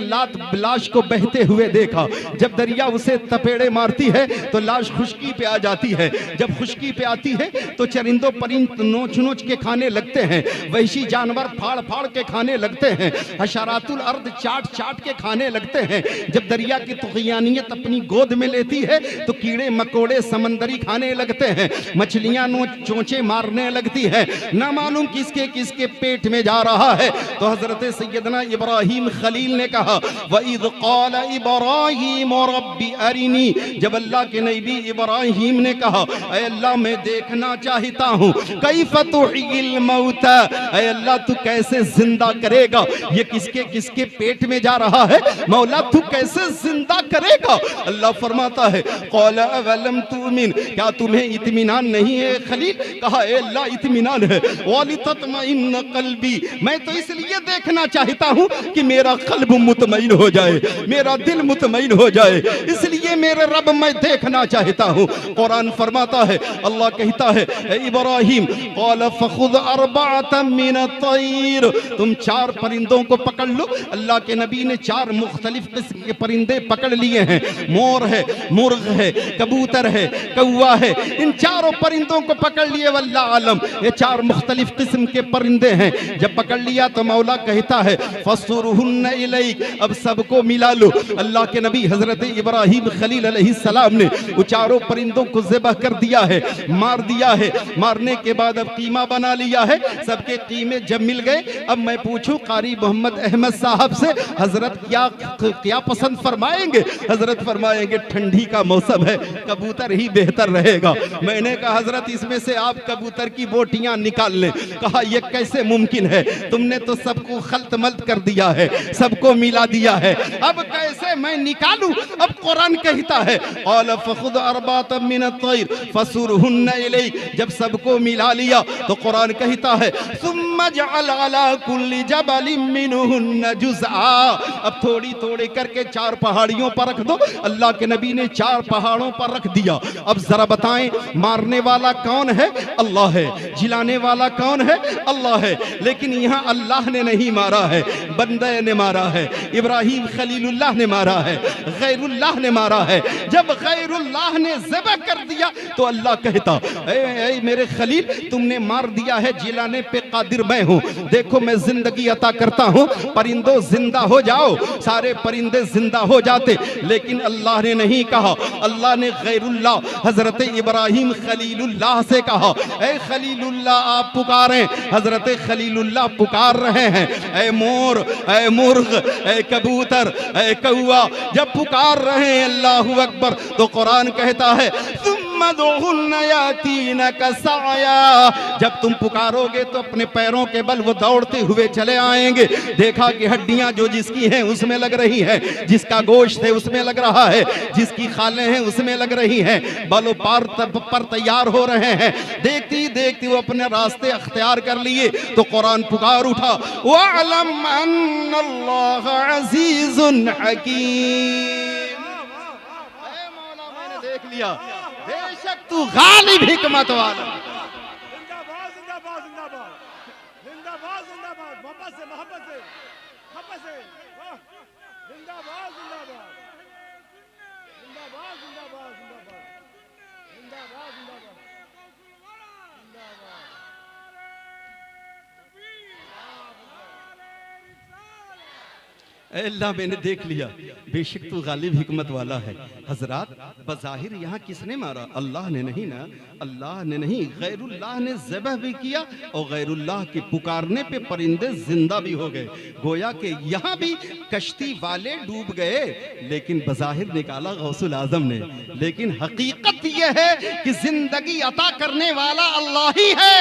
लाश को बहते हुए देखा, जब दरिया उसे तपेड़े मारती है तो लाश खुश्की पे आ जाती है, जब खुश्की पे आती है तो चरिंदों परिंद नोच नोच के खाने लगते हैं, वहशी जानवर फाड़ फाड़ के खाने लगते हैं, हशरातुल अर्द चाट चाट के खाने लगते हैं। जब दरिया की तुग़यानियत अपनी गोद में लेती है तो कीड़े मकोड़े समंदरी खाने लगते हैं, मछलियां चोंचे मारने लगती है, ना मालूम किसके किसके पेट में जा रहा है। तो हजरत सैयदना इब्राहीम खलील ने कहा, वइज़ क़ाल इब्राहीम रब्बी अरिनी, जब अल्लाह के नबी इब्राहीम ने कहा, ऐ अल्लाह मैं देखना चाहता हूँ, कैफ़ तुह्यिल मौता, ऐ अल्लाह तू कैसे जिंदा करेगा। ये किसके किसके पेट में जा रहा है, मौला तू कैसे जिंदा करेगा। अल्लाह फरमाता है, क़ाल अवलम तुमिन, क्या तुम्हें इत्मीनान नहीं है खलील। कहा ऐ अल्लाह इत्मीनान है, वलितत्मइन्न क़ल्बी, मैं तो इसलिए देखना चाहता हूँ कि मेरा क़ल्ब मुतमईन हो जाए, मेरा दिल मुतमईन हो जाए, इसलिए मेरे रब मैं देखना चाहता हूँ। कुरान फरमाता है, अल्लाह कहता है, ऐ इब्राहीम क़ाल फ़ख़ुज़ अर्बअतम मिन अत्तैर, तुम 4 परिंदों को पकड़ लो। अल्लाह के नबी ने 4 मुख्तलिफ किस्म के परिंदे पकड़ लिए हैं, मोर है, मुर्ग है, कबूतर है, कौवा है, इन 4 परिंदों को पकड़ लिए। वल्लाह आलम ये 4 मुख्तलिफ किस्म के परिंदे हैं। जब पकड़ लिया तो मौला कहता है, फसुरहुन्न इलैक, अब सबको मिला लो। अल्लाह के नबी हजरत इब्राहीम खलील अलैहिस्सलाम ने वो 4 परिंदों को ज़िबह कर दिया है, मार दिया है। मारने के बाद अब कीमा बना लिया है, सबके कीमे जब मिल गए, अब मैं पूछूं कारी मोहम्मद अहमद साहब से, हजरत क्या पसंद फरमाएंगे। हजरत फरमाएंगे ठंडी का मौसम है, कबूतर ही बेहतर रहेगा। मैंने कहा हजरत इसमें से आप कबूतर की बोटियां निकाल लें। कहा यह कैसे मुमकिन है, तुमने तो सबको खल्त मल्त कर दिया है, सबको मिला दिया है, अब कैसे मैं निकालूं। अब कुरान कहता है, क़ाल फ़ख़ुज़ अर्बअतम मिन अत्तैर फ़सुरहुन्न इलैक, जब सबको मिला लिया तो कुरान कहता है, सुम्मा जअल अला कुल्लि जबलिन मिनहुन्न जुज़आ, अब थोड़ी थोड़ी करके 4 पहाड़ियों पर रख दो। अल्लाह के नबी ने 4 पहाड़ों पर रख दिया। अब जरा बताएं मारने वाला कौन है? अल्लाह है। जिलाने वाला कौन है? अल्लाह है। लेकिन यहाँ अल्लाह ने नहीं मारा है, बंदे ने मारा है, इब्राहीम खलीलुल्लाह ने मारा है, गैरुल्लाह ने मारा है। जब गैरुल्लाह ने ज़िबह कर दिया तो अल्लाह कहता, ऐ मेरे खलील तुमने मार दिया है, जिलाने पे कादिर मैं हूँ, देखो मैं जिंदगी अता करता हूँ, परिंदों जिंदा हो जाओ। सारे परिंदे जिंदा हो जाते, लेकिन अल्लाह ने नहीं कहा। अल्लाह ने गैरुल्लाह हजरत इब्राहीम खलीलुल्लाह से कहा, ऐ खलीलुल्लाह आप पुकारें। हजरत खलीलुल्लाह पुकार रहे हैं, ऐ मोर, ऐ मुर्ग, ऐ कबूतर, ऐ कौवा, जब पुकार रहे हैं अल्लाहु अकबर तो कुरान कहता है, जब तुम पुकारोगे तो अपने पैरों के बल वो दौड़ते हुए चले आएंगे। देखा कि हड्डियां जो जिसकी हैं उसमें लग रही है, जिसका गोश्त है उसमें लग रहा है, जिसकी खालें हैं उसमें लग रही हैं, बालों पर तैयार हो रहे हैं। देखती देखती वो अपने रास्ते अख्तियार कर लिए तो कुरान पुकार उठा, वअलम अन्नल्लाह अज़ीज़ुन हकीम। मौला मैंने देख लिया, बेशक तू गालिब हिकमत वाला। जिंदाबाद जिंदाबाद जिंदाबाद जिंदाबाद जिंदाबाद, मोहब्बत से मोहब्बत से मोहब्बत से, जिंदाबाद जिंदाबाद जिंदाबाद जिंदाबाद जिंदाबाद जिंदाबाद जिंदाबाद। अल्लाह मैंने देख लिया, बेशक तू गालिब हिकमत वाला है। हजरात, बज़ाहिर यहाँ किसने मारा? अल्लाह ने नहीं ना, अल्लाह ने नहीं, गैरुल्लाह ने ज़बह भी किया और गैरुल्लाह के पुकारने पे परिंदे जिंदा भी हो गए। गोया के यहाँ भी कश्ती वाले डूब गए, लेकिन बज़ाहिर निकाला गौसुल आज़म ने। लेकिन हकीकत यह है कि जिंदगी अता करने वाला अल्लाह ही है।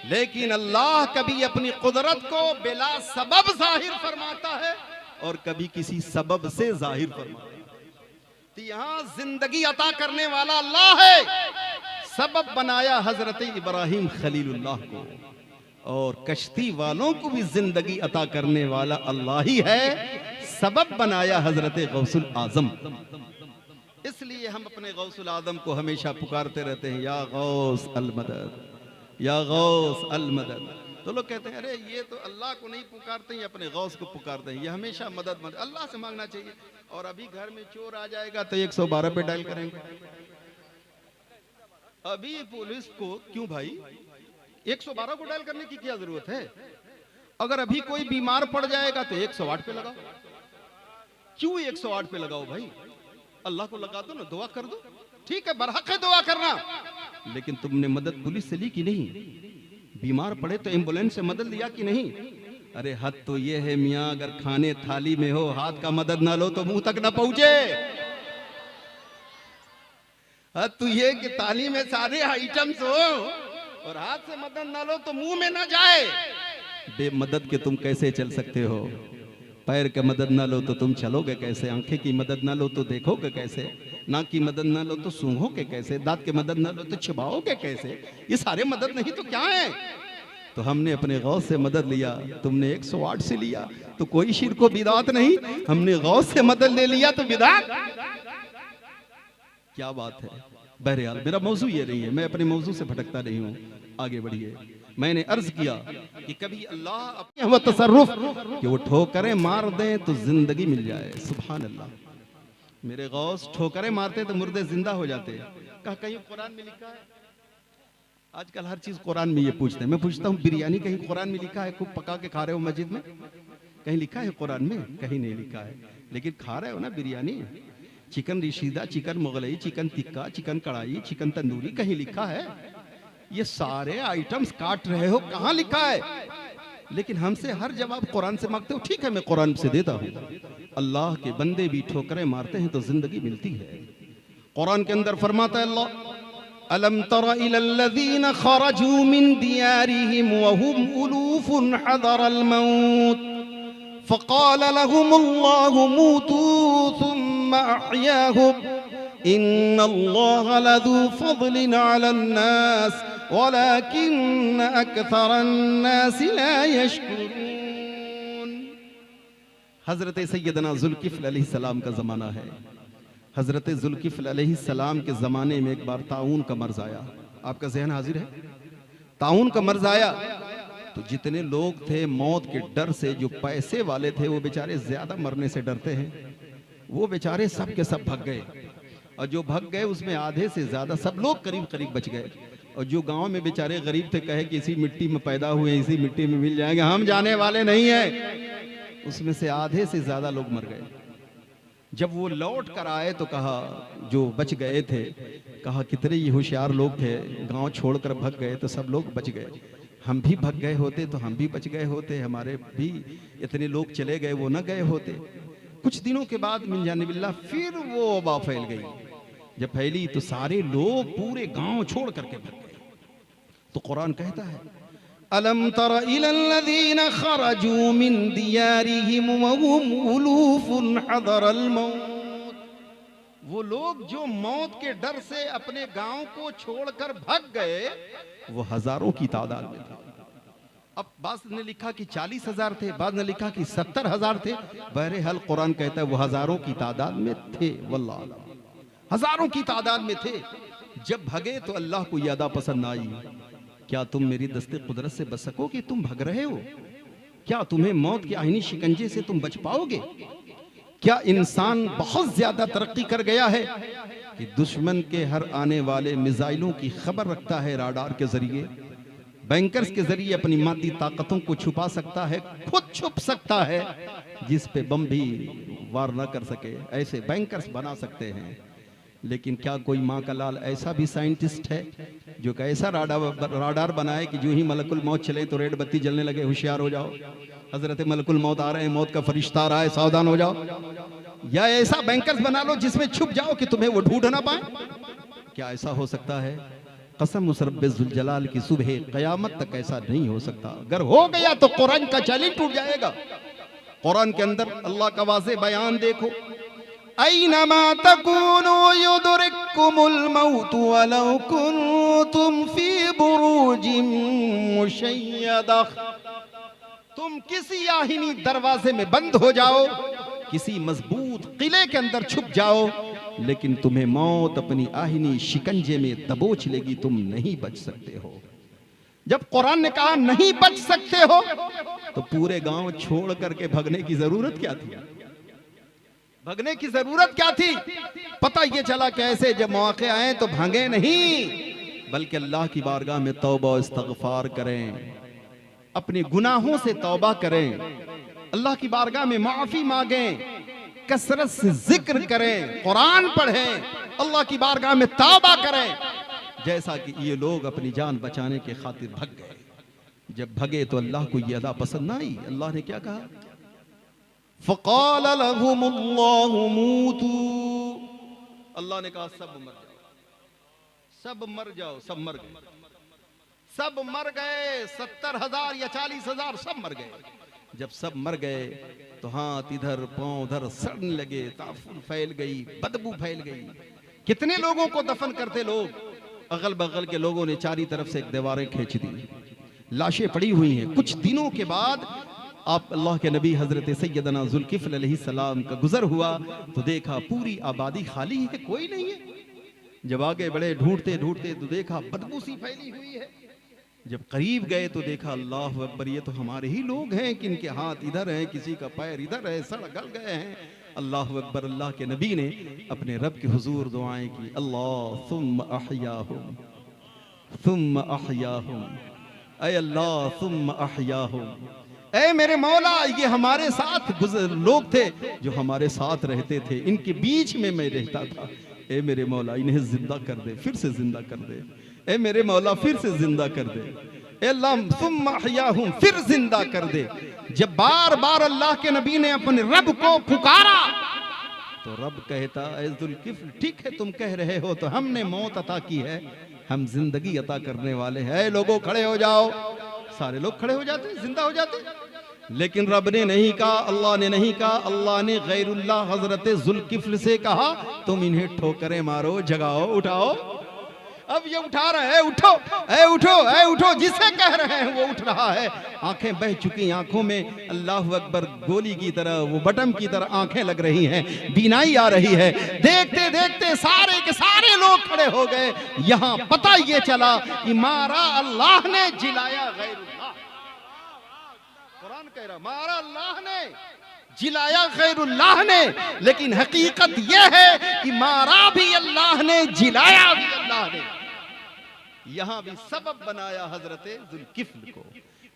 लेकिन अल्लाह कभी अपनी कुदरत को बिला सबब जाहिर फरमाता है और कभी किसी सबब से जाहिर फरमाता है। तो यहाँ जिंदगी अता करने वाला अल्लाह है। सबब बनाया हजरत इब्राहिम खलीलुल्लाह को, और कश्ती वालों को भी जिंदगी अता करने वाला अल्लाह ही है। सबब बनाया हजरत गौसुल आजम। इसलिए हम अपने गौसुल आजम को हमेशा पुकारते रहते हैं, या गौस अल मदद, या गौस अल मदद। तो लोग कहते हैं अरे ये तो अल्लाह को नहीं पुकारते हैं, अपने गौस को पुकारते हैं। ये हमेशा मदद मदद अल्लाह से मांगना चाहिए। और अभी घर में चोर आ जाएगा तो 112 पे डायल करेंगे। अभी पुलिस को क्यों भाई 112 को डायल करने की क्या जरूरत है? अगर अभी कोई बीमार पड़ जाएगा तो 108 पे लगाओ। क्यों 108 पे लगाओ भाई? अल्लाह को लगा दो ना, दुआ कर दो। ठीक है, बरहक है दुआ करना, लेकिन तुमने मदद पुलिस से ली कि नहीं? बीमार पड़े तो एम्बुलेंस से मदद लिया कि नहीं? अरे हद तो ये है मियाँ, अगर खाने थाली में हो हाथ का मदद ना लो तो मुंह तक ना पहुंचे। हद तो ये कि थाली में सारे आइटम्स हो और हाथ से मदद ना लो तो मुंह में ना जाए। बेमदद के तुम कैसे चल सकते हो? पैर के मदद ना लो तो तुम चलोगे कैसे? आंखें की मदद ना लो तो देखोगे कैसे? नाक की मदद ना लो तो सूंघोगे कैसे? दांत की मदद ना लो तो चबाओगे कैसे? ये सारे मदद नहीं तो क्या है? तो हमने अपने गौस से मदद लिया, तुमने 108 से लिया तो कोई शिर्क व बिदात नहीं। हमने गौस से मदद ले लिया तो बिदात। क्या बात है। बहरहाल मेरा मौजू ये नहीं है, मैं अपने मौजू से भटकता नहीं हूँ, आगे बढ़िए। मैंने अर्ज किया कि कभी अल्लाह अपने तसर्रुफ कि वो ठोकरें मार दें तो जिंदगी मिल जाए। सुभान अल्लाह। मेरे गौस ठोकरें मारते तो मुर्दे जिंदा हो जाते। कहा कहीं कुरान में लिखा है? आजकल हर चीज कुरान में ये पूछते हैं। मैं पूछता हूँ बिरयानी कहीं कुरान में लिखा है? खूब पका के खा रहे हो मस्जिद में, कहीं लिखा है कुरान में? कहीं नहीं लिखा है, लेकिन खा रहे हो ना बिरयानी। चिकन रिशीदा, chicken Mughlai, chicken tikka, chicken kadhai, chicken tandoori, कहीं लिखा है? ये सारे आइटम्स काट रहे हो, कहाँ लिखा है? लेकिन हमसे हर जवाब कुरान से मांगते हो। ठीक है, मैं कुरान से देता हूँ। अल्लाह के बंदे भी ठोकरें मारते हैं तो जिंदगी मिलती है। कुरान के अंदर फरमाता है अल्लाह, अलम तरा इलल्लज़ीना खरजू मिन दियारिहिम व हुम उलूफुन हदरल मौत फ़क़ाल लहुमुल्लाहु मूतू सुम्मा अहयाहुम इन्नल्लाह लज़ू फ़ज़लिन अलन्नास वलाकिन्न अक्सरन्नास ला यशकुरून। हज़रत सैयदना ज़ुल्किफ़्ल अलैहिस्सलाम का ज़माना है। हज़रत ज़ुल्किफ़्ल अलैहिस्सलाम के ज़माने में एक बार ताऊन का मर्ज़ आया। आपका ज़हन हाजिर है? ताऊन का मर्ज़ आया तो जितने लोग थे मौत के डर से, जो पैसे वाले थे वो बेचारे ज़्यादा मरने से डरते हैं, वो बेचारे सब के सब भाग गए। और जो भाग गए उसमें आधे से ज़्यादा सब लोग करीब करीब बच गए। और जो गांव में बेचारे गरीब थे, कहे कि इसी मिट्टी में पैदा हुए, इसी मिट्टी में मिल जाएंगे, हम जाने वाले नहीं हैं, उसमें से आधे से ज़्यादा लोग मर गए। जब वो लौट कर आए तो कहा, जो बच गए थे, कहा कितने ही होशियार लोग थे, गांव छोड़कर भाग गए तो सब लोग बच गए। हम भी भाग गए होते तो हम भी बच गए होते, हमारे भी इतने लोग चले गए वो न गए होते। कुछ दिनों के बाद मिन जानिबिल्लाह फिर वो वबा फैल गई। जब फैली तो सारे लोग पूरे गांव छोड़ करके भाग गए। तो कुरान कहता है अलम तरा इलल्लज़ीना खरजू मिन दियारिहिम व हुम उलूफुन हदरल मौत, वो लोग जो मौत के डर से अपने गांव को छोड़कर भाग गए वो हजारों की तादाद में थे। अब बाद ने लिखा कि 40,000 थे, बाद ने लिखा कि 70,000 थे। बहरहाल कुरान कहता है वो हजारों की तादाद में थे। वल्लाह हजारों की तादाद में थे। जब भगे तो अल्लाह को ये अदा पसंद आई, क्या तुम मेरी दस्ते कुदरत से बच सकोगे? तुम भग रहे हो, क्या तुम्हें मौत के आईनी शिकंजे से तुम बच पाओगे? क्या इंसान बहुत ज्यादा तरक्की कर गया है कि दुश्मन के हर आने वाले मिसाइलों की खबर रखता है, राडार के जरिए, बैंकर्स के जरिए अपनी मादी ताकतों को छुपा सकता है, खुद छुप सकता है, जिस पे बम भी वार न कर सके ऐसे बैंकर्स बना सकते हैं। लेकिन क्या कोई माँ का लाल ऐसा भी साइंटिस्ट है जो कि ऐसा राडार बनाए कि जो ही मलकुल मौत चले तो रेड बत्ती जलने लगे, होशियार हो जाओ, हजरत मलकुल मौत आ रहे हैं, मौत का फरिश्ता आ रहा है, सावधान हो जाओ? या ऐसा बैंकर्स बना लो जिसमें छुप जाओ कि तुम्हें वो ढूंढ ना पाए? क्या ऐसा हो सकता है? कसम उस रब्बे जुल जलाल की, सुबह कयामत तक ऐसा नहीं हो सकता। अगर हो गया तो कुरान का चैलेंज टूट जाएगा। कुरान के अंदर अल्लाह का वाज़े बयान देखो, ऐनमा तकूनु युदरिकुमुल मौत वलौ कुंतुम फी बुरूजिन मुशय्यदा, तुम किसी आहिनी दरवाजे में बंद हो जाओ, किसी मजबूत किले के अंदर छुप जाओ, लेकिन तुम्हें मौत अपनी आहिनी शिकंजे में दबोच लेगी, तुम नहीं बच सकते हो। जब कुरान ने कहा नहीं बच सकते हो तो पूरे गांव छोड़ करके भगने की जरूरत क्या थी? भगने की जरूरत क्या थी? पता ये चला कैसे जब मौके आए तो भागे नहीं, बल्कि अल्लाह की बारगाह में तौबा इस्तगफार करें, अपने गुनाहों से तौबा करें, अल्लाह की बारगाह में माफी मांगें, कसरत से जिक्र करें, कुरान पढ़ें, अल्लाह की बारगाह में तौबा करें, जैसा कि ये लोग अपनी जान बचाने के खातिर भग गए। जब भगे तो अल्लाह को ये अदा पसंद ना आई। अल्लाह ने क्या कहा? फ़क़ाल लहुमुल्लाहु मूतू, अल्लाह ने कहा सब मर जाओ, सब मर जाओ। सब मर गए, सब मर गए। 70,000 या 40,000 सब मर गए। जब सब मर गए तो हाथ इधर पांव उधर सड़ने लगे, ताफून फैल गई, बदबू फैल गई। कितने लोगों को दफन करते लोग, अगल बगल के लोगों ने चारी तरफ से एक दीवारें खींच दी, लाशें पड़ी हुई हैं। कुछ दिनों के बाद आप अल्लाह के नबी हजरत सैयदना जुल्किफ्ल अलैहिस्सलाम का गुजर हुआ तो देखा पूरी आबादी खाली है, कोई नहीं है। जब आगे बढ़े ढूंढते ढूंढते तो देखा बदबू सी फैली हुई है। जब करीब गए तो देखा अल्लाह अकबर, ये तो हमारे ही लोग हैं कि इनके हाथ इधर हैं, किसी का पैर इधर है, सड़ गल गए हैं। अल्लाह अकबर। अल्लाह के नबी ने अपने रब के हुजूर दुआएं की, अल्लाह सुम्मा अहयाहुम, सुम्मा अहयाहुम, ऐ अल्लाह सुम्मा अहयाहुम, ऐ मेरे मौला, ये हमारे साथ लोग थे जो हमारे साथ रहते थे, इनके बीच में मैं रहता था। ऐ मेरे मौला इन्हें जिंदा कर दे, फिर से जिंदा कर दे। ऐ मेरे मौला फिर से जिंदा कर दे। ऐ अल्लाह सुम्मा अहयाहुम, फिर जिंदा कर दे। जब बार बार अल्लाह के नबी ने अपने रब को पुकारा तो रब कहता, ऐ जुल्किफ्ल ठीक है तुम कह रहे हो, तो हमने मौत अता की है, हम जिंदगी अता करने वाले हैं। लोगों खड़े हो जाओ। सारे लोग खड़े हो जाते, जिंदा हो जाते। लेकिन रब ने नहीं कहा, अल्लाह ने नहीं कहा। अल्लाह ने गैरुल्लाह हजरत जुल्किफ्ल से कहा, तुम इन्हें ठोकरें मारो, जगाओ, उठाओ। अब ये उठा रहे हैं, उठो, ऐ उठो, ऐ उठो, जिसे कह रहे हैं वो उठ रहा है। आंखें बह चुकी, आंखों में अल्लाह अकबर गोली की तरह, वो बटम की तरह आंखें लग रही हैं, बीनाई आ रही है। देखते देखते सारे के सारे लोग खड़े हो गए। यहाँ पता ये चला कि मारा अल्लाह ने, जिलाया गैरुल्लाह। कुरान कह रहा मारा अल्लाह ने, जिलाया गैरुल्लाह ने। लेकिन हकीकत यह है कि मारा भी अल्लाह ने, जिलाया भी अल्लाह ने। यहां भी सबब बनाया हजरत जुल्किफ्ल को।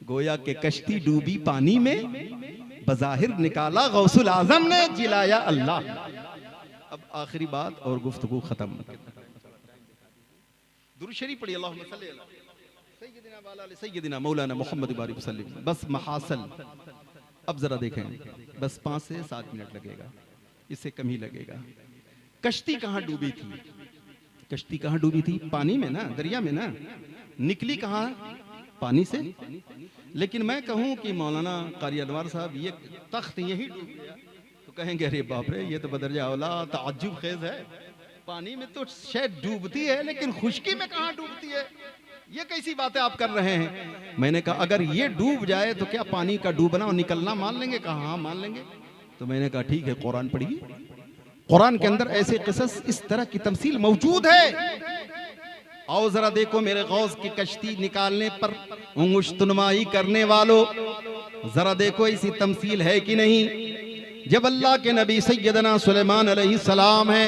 गोया के कश्ती डूबी पानी में, बज़ाहिर निकाला गौसुल आजम ने, जिलाया अल्लाह। अब आखिरी बात और गुफ्तगू खत्म। दुरूद शरीफ पढ़िए, अल्लाहुम्मा सल्ली अला सय्यिदिना व अला सय्यिदिना मौलाना मुहम्मद बारिक वसल्लम। बस महासल। अब जरा देखें, बस 5 से 7 मिनट लगेगा, इससे कम ही लगेगा। कश्ती कहां डूबी थी? कश्ती कहाँ डूबी थी? पानी में ना, दरिया में ना। निकली कहाँ? पानी से। लेकिन मैं कहूँ कि मौलाना कारी अनवर साहब ये तख्त यही डूब गया तो कहेंगे अरे बाप रे, ये तो बदरजा औला ताज्जुब खेज है। पानी में तो शायद डूबती है, लेकिन खुश्की में कहाँ डूबती है? ये कैसी बातें आप कर रहे हैं? मैंने कहा अगर ये डूब जाए तो क्या पानी का डूबना और निकलना मान लेंगे? कहा हाँ मान लेंगे। तो मैंने कहा ठीक है, कुरान पढ़िए। कुरान के अंदर ऐसे किस्स, इस तरह की तमसील मौजूद है। आओ जरा देखो मेरे गौस की कश्ती निकालने पर उंगुश्तनुमाई करने वालों, जरा देखो ऐसी तमसील है कि नहीं। जब अल्लाह के नबी सैयदना सुलेमान अलैहिस्सलाम है,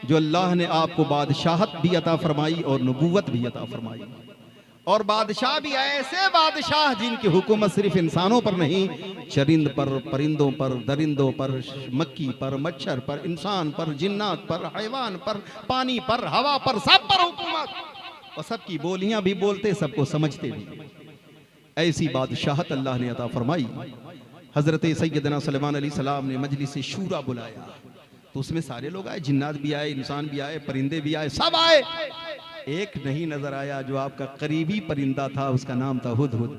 जो अल्लाह ने आपको बादशाहत भी अता फरमाई और नबूवत भी अता फरमाई, और बादशाह भी ऐसे बादशाह जिनकी हुकूमत सिर्फ इंसानों पर नहीं, चरिंद पर, परिंदों पर, दरिंदों पर, मक्खी पर, मच्छर पर, इंसान पर, जिन्नात पर, हैवान पर, पानी पर, हवा पर, सब पर हुकूमत, और सबकी बोलियां भी बोलते, सबको समझते भी। ऐसी बादशाहत अल्लाह ने अता फरमाई। हजरत सैयदना सुलेमान अलैहिस्सलाम ने मजलिस शूरा बुलाया तो उसमें सारे लोग आए, जिन्नात भी आए, इंसान भी आए, परिंदे भी आए, सब आए। एक नहीं नजर आया जो आपका करीबी परिंदा था, उसका नाम था हुदहुद।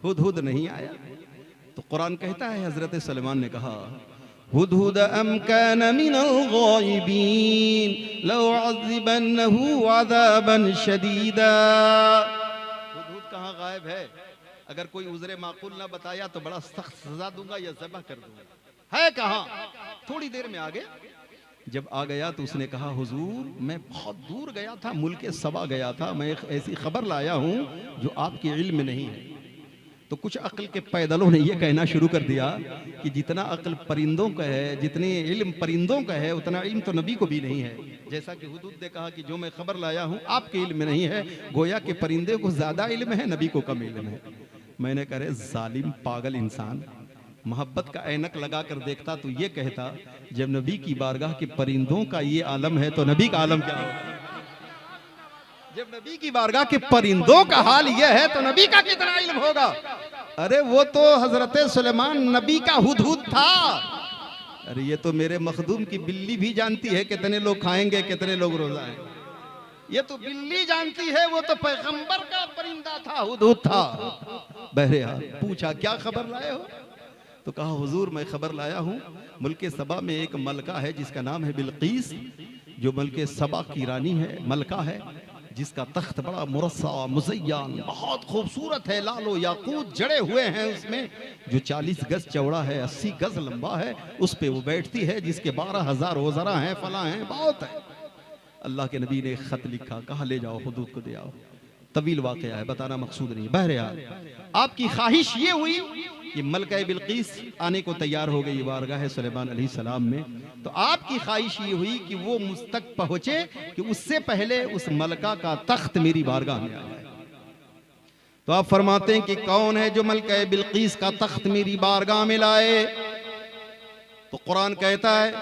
हुदहुद नहीं आया। तो कुरान कहता है हजरत सुलेमान ने कहा हुदहुद अम कान मिनल गायबीन लौ अज़िबन्नहु अज़ाबन शदीदा। हुदहुद कहाँ गायब है? अगर कोई उज़्र माकूल ना बताया तो बड़ा सख्त सजा दूंगा या ज़बह कर दूंगा। है कहाँ? थोड़ी देर में आ गया। जब आ गया तो उसने कहा हुजूर मैं बहुत दूर गया था, मुल्क सबा गया था, मैं एक ऐसी खबर लाया हूँ जो आपके इल्म में नहीं है। तो कुछ अक्ल के पैदलों ने यह कहना शुरू कर दिया कि जितना अक्ल परिंदों का है, जितने इल्म परिंदों का है, उतना इल्म तो नबी को भी नहीं है। जैसा कि हुदूद ने कहा कि जो मैं खबर लाया हूँ आपके इल्म में नहीं है, गोया के परिंदे को ज्यादा इल्म है, नबी को कम इल्म है। मैंने कहा जालिम पागल इंसान, मोहब्बत का ऐनक लगा कर देखता तो ये कहता जब नबी की बारगाह के परिंदों का ये आलम है तो नबी का आलम क्या होगा? जब नबी की बारगाह के परिंदों का हाल ये है तो नबी का कितना इल्म होगा? अरे वो तो हजरत सुलेमान नबी का हुदहुद था। अरे ये तो मेरे मखदूम की बिल्ली भी जानती है कितने लोग खाएंगे, कितने लोग रोजा है। ये तो बिल्ली जानती है, वो तो पैगंबर का परिंदा था, हुदहुद था। बहरहाल पूछा क्या खबर लाए हो? तो कहा हुजूर मैं खबर लाया हूँ मुल्के सबा में एक मलका है जिसका नाम है बिल्कीस, जो मुल्के सबा की रानी है, मलका है, जिसका तख्त बड़ा मुरस्सा मुज़य्यन बहुत खूबसूरत है, लालो याकूत जड़े हुए हैं उसमें, जो 40 गज चौड़ा है, 80 गज लंबा है। उस पे वो बैठती है, जिसके 12,000 वज़रा हैं, फला हैं, बहुत है। अल्लाह के नबी ने खत लिखा, कहा ले जाओ हुदूद को दे आओ। तवील वाक़या है, बताना मकसूद नहीं। बहरहाल आपकी ख्वाहिश ये हुई कि मलका बिल्कीस आने को तैयार हो गई बारगाह सुलेमान अलैहिस्सलाम में, तो आपकी ख्वाहिश ये हुई कि वो मुझ तक पहुंचे कि उससे पहले उस मलका का तख्त मेरी बारगाह में आ जाए। तो आप फरमाते हैं कि कौन है जो मलका बिल्कीस का तख्त मेरी बारगाह में लाए? तो कुरान कहता है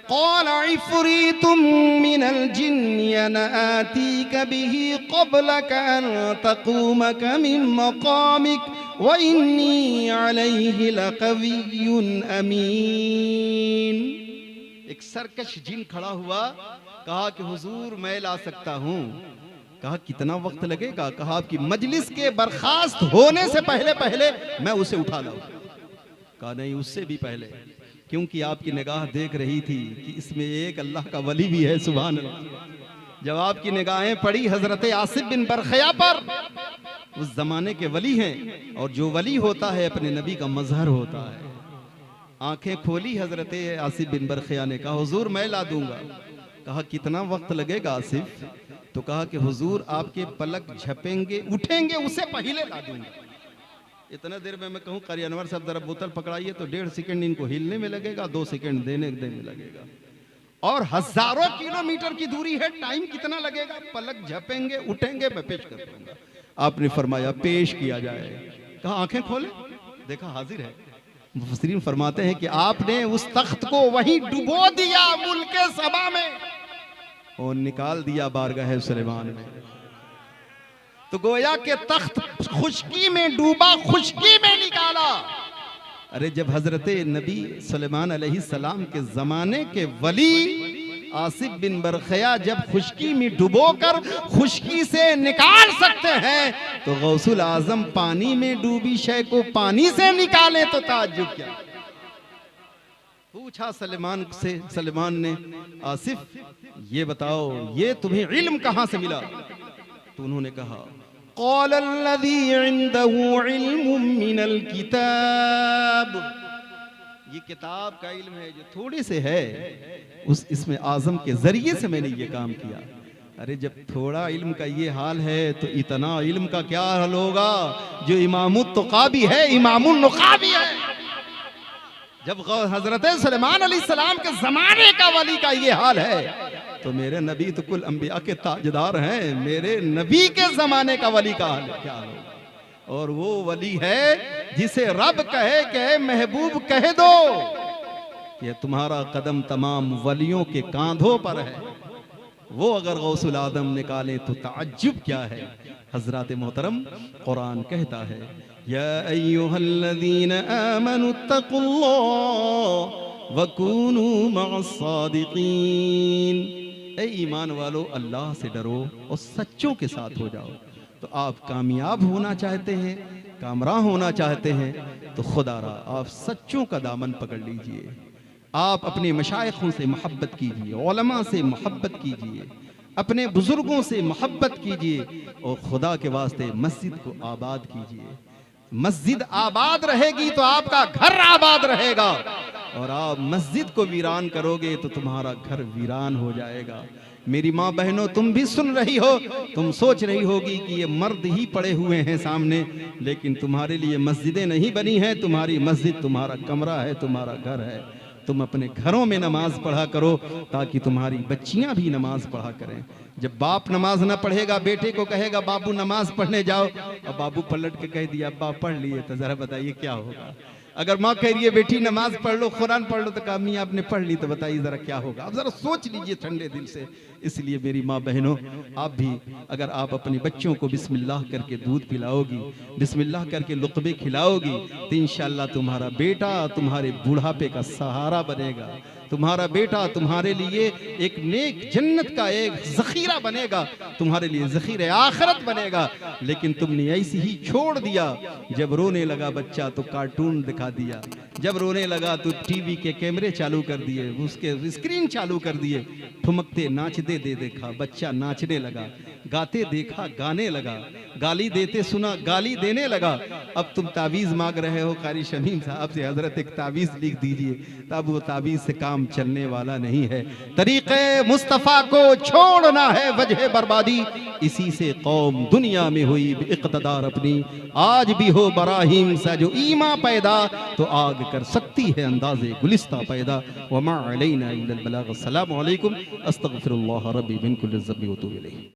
क़ाल इफ़रीतुम मिनल जिन्नि अना आतीका बिही क़ब्ल अन तक़ूम मिन मक़ामिक व इन्नी अलैहि लक़विय्युन अमीन। एक सरकश जिन खड़ा हुआ, कहा कि हुजूर मैं ला सकता हूँ। कहा कितना वक्त लगेगा? कहा आपकी मजलिस के बर्खास्त होने से पहले पहले मैं उसे उठा लाऊं। कहा नहीं, उससे भी पहले, क्योंकि आपकी निगाह देख रही थी कि इसमें एक अल्लाह का वली भी है। सुभान अल्लाह। जब आपकी निगाहें पड़ी हजरत आसिफ बिन बरखया पर, उस जमाने के वली हैं, और जो वली होता है अपने नबी का मजहर होता है। आंखें खोली हजरत आसिफ बिन बरखया ने, कहा हुजूर मैं ला दूंगा। कहा कितना वक्त लगेगा आसिफ? तो कहा कि हुजूर आपके पलक झपेंगे उठेंगे उससे पहले ला दूंगा। इतना देर में मैं कहूँ कारी अनवर साहब जरा बोतल पकड़ाइए तो 1.5 सेकंड इनको हिलने में लगेगा, 2 सेकंड देने में लगेगा, और हजारों किलोमीटर की दूरी है, टाइम कितना लगेगा? पलक झपेंगे उठेंगे, मैं पेश कर दूंगा। आपने फरमाया पेश किया जाए। कहा आंखें खोले, देखा हाजिर है। मुफस्सिरीन फरमाते हैं कि आपने उस तख्त को वहीं डुबो दिया मुल्के सबा में और निकाल दिया बारगाह सुलेमान में। तो गोया के तख्त खुशकी में डूबा, खुशकी में निकाला। अरे जब हजरत नबी सुलेमान अलैहिस्सलाम के जमाने के वली आसिफ बिन बरखया जब खुश्की में डुबोकर खुश्की से निकाल सकते हैं, तो गौसुल आजम पानी में डूबी शय को पानी से निकाले तो ताज्जुब क्या। पूछा सलेमान से, सलेमान ने, आसिफ ये बताओ ये तुम्हें इल्म कहां से मिला? तो उन्होंने कहा क़ालल्लज़ी इंदहु इल्मुम मिनल किताब, ये किताब का इल्म है जो थोड़े से है, इसमें आजम के जरिए से मैंने ये काम किया। अरे जब थोड़ा इल्म का ये हाल है तो इतना इल्म का क्या हाल होगा जो इमामुत तुक़ाबी है, इमामुन नुक़ाबी है। जब हजरत सलेमान अलैहिस्सलाम के जमाने का वली का ये हाल है तो मेरे नबी तो कुल अंबिया के ताजदार हैं, मेरे नबी के जमाने का वली का हाल क्या होगा। और वो वली है जिसे रब कहे कि महबूब कह दो कि तुम्हारा कदम तमाम वलियों के कांधों पर है, वो अगर गौसुल आदम निकाले तो ताज्जुब क्या है। हजरत मोहतरम कुरान कहता है या अय्युहल्लज़ीना आमनुत्तक़ुल्लाह वकूनू मअस्सादिक़ीन, ए ईमान वालो अल्लाह से डरो और सच्चों के साथ हो जाओ। तो आप कामयाब होना चाहते हैं, कामराह होना चाहते हैं तो खुदारा आप सच्चों का दामन पकड़ लीजिए। आप अपने मशाइखों से मोहब्बत कीजिए, उलमा से मोहब्बत कीजिए, अपने बुजुर्गों से मोहब्बत कीजिए और खुदा के वास्ते मस्जिद को आबाद कीजिए। मस्जिद आबाद रहेगी तो आपका घर आबाद रहेगा, और आप मस्जिद को वीरान करोगे तो तुम्हारा घर वीरान हो जाएगा। मेरी माँ बहनों, तुम भी सुन रही हो, तुम सोच रही होगी कि ये मर्द ही पड़े हुए हैं सामने, लेकिन तुम्हारे लिए मस्जिदें नहीं बनी हैं। तुम्हारी मस्जिद तुम्हारा कमरा है, तुम्हारा घर है। तुम अपने घरों में नमाज पढ़ा करो ताकि तुम्हारी बच्चियां भी नमाज पढ़ा करें। जब बाप नमाज ना पढ़ेगा, बेटे को कहेगा बाबू नमाज पढ़ने जाओ, और बाबू पलट के कह दिया अब्बा पढ़ लिए, तो जरा बताइए क्या होगा। अगर माँ कह रही है बेटी नमाज पढ़ लो, कुरान पढ़ लो, तो कहा मियाँ आपने पढ़ ली, तो बताइए जरा क्या होगा। अब जरा सोच लीजिए ठंडे दिल से। इसलिए मेरी माँ बहनों, आप भी अगर आप अपने बच्चों को बिस्मिल्लाह करके दूध पिलाओगी, बिस्मिल्लाह करके लुक़बे खिलाओगी, तो इंशाअल्लाह तुम्हारा बेटा तुम्हारे बुढ़ापे का सहारा बनेगा। तुम्हारा बेटा तुम्हारे लिए एक नेक जन्नत का एक ज़ख़ीरा बनेगा, तुम्हारे लिए ज़ख़ीरे आखिरत बनेगा। लेकिन तुमने ऐसी ही छोड़ दिया। जब रोने लगा बच्चा तो कार्टून दिखा दिया, जब रोने लगा तो टीवी के कैमरे चालू कर दिए, उसके स्क्रीन चालू कर दिए। ठुमकते नाचते दे देखा, बच्चा नाचने लगा, गाते देखा गाने लगा, गाली देते सुना गाली देने लगा। अब तुम तावीज़ मांग रहे हो कारी शमीम साहब से, हजरत एक तावीज़ लिख दीजिए, तब वो तावीज़ से काम चलने वाला नहीं है। तरीक़े मुस्तफ़ा को छोड़ना है वजह बर्बादी, इसी से कौम दुनिया में हुई इक़्तिदार अपनी। आज भी हो बराहीम सा जो ईमा पैदा, तो आग कर सकती है अंदाज़े गुलिस्ता पैदा। वमा अलैना इल्लल बलाग। अस्सलामु अलैकुम, अस्तग़फिरुल्लाह रब्बी मिन कुल्लि ज़ंबि व अतूबु इलैह।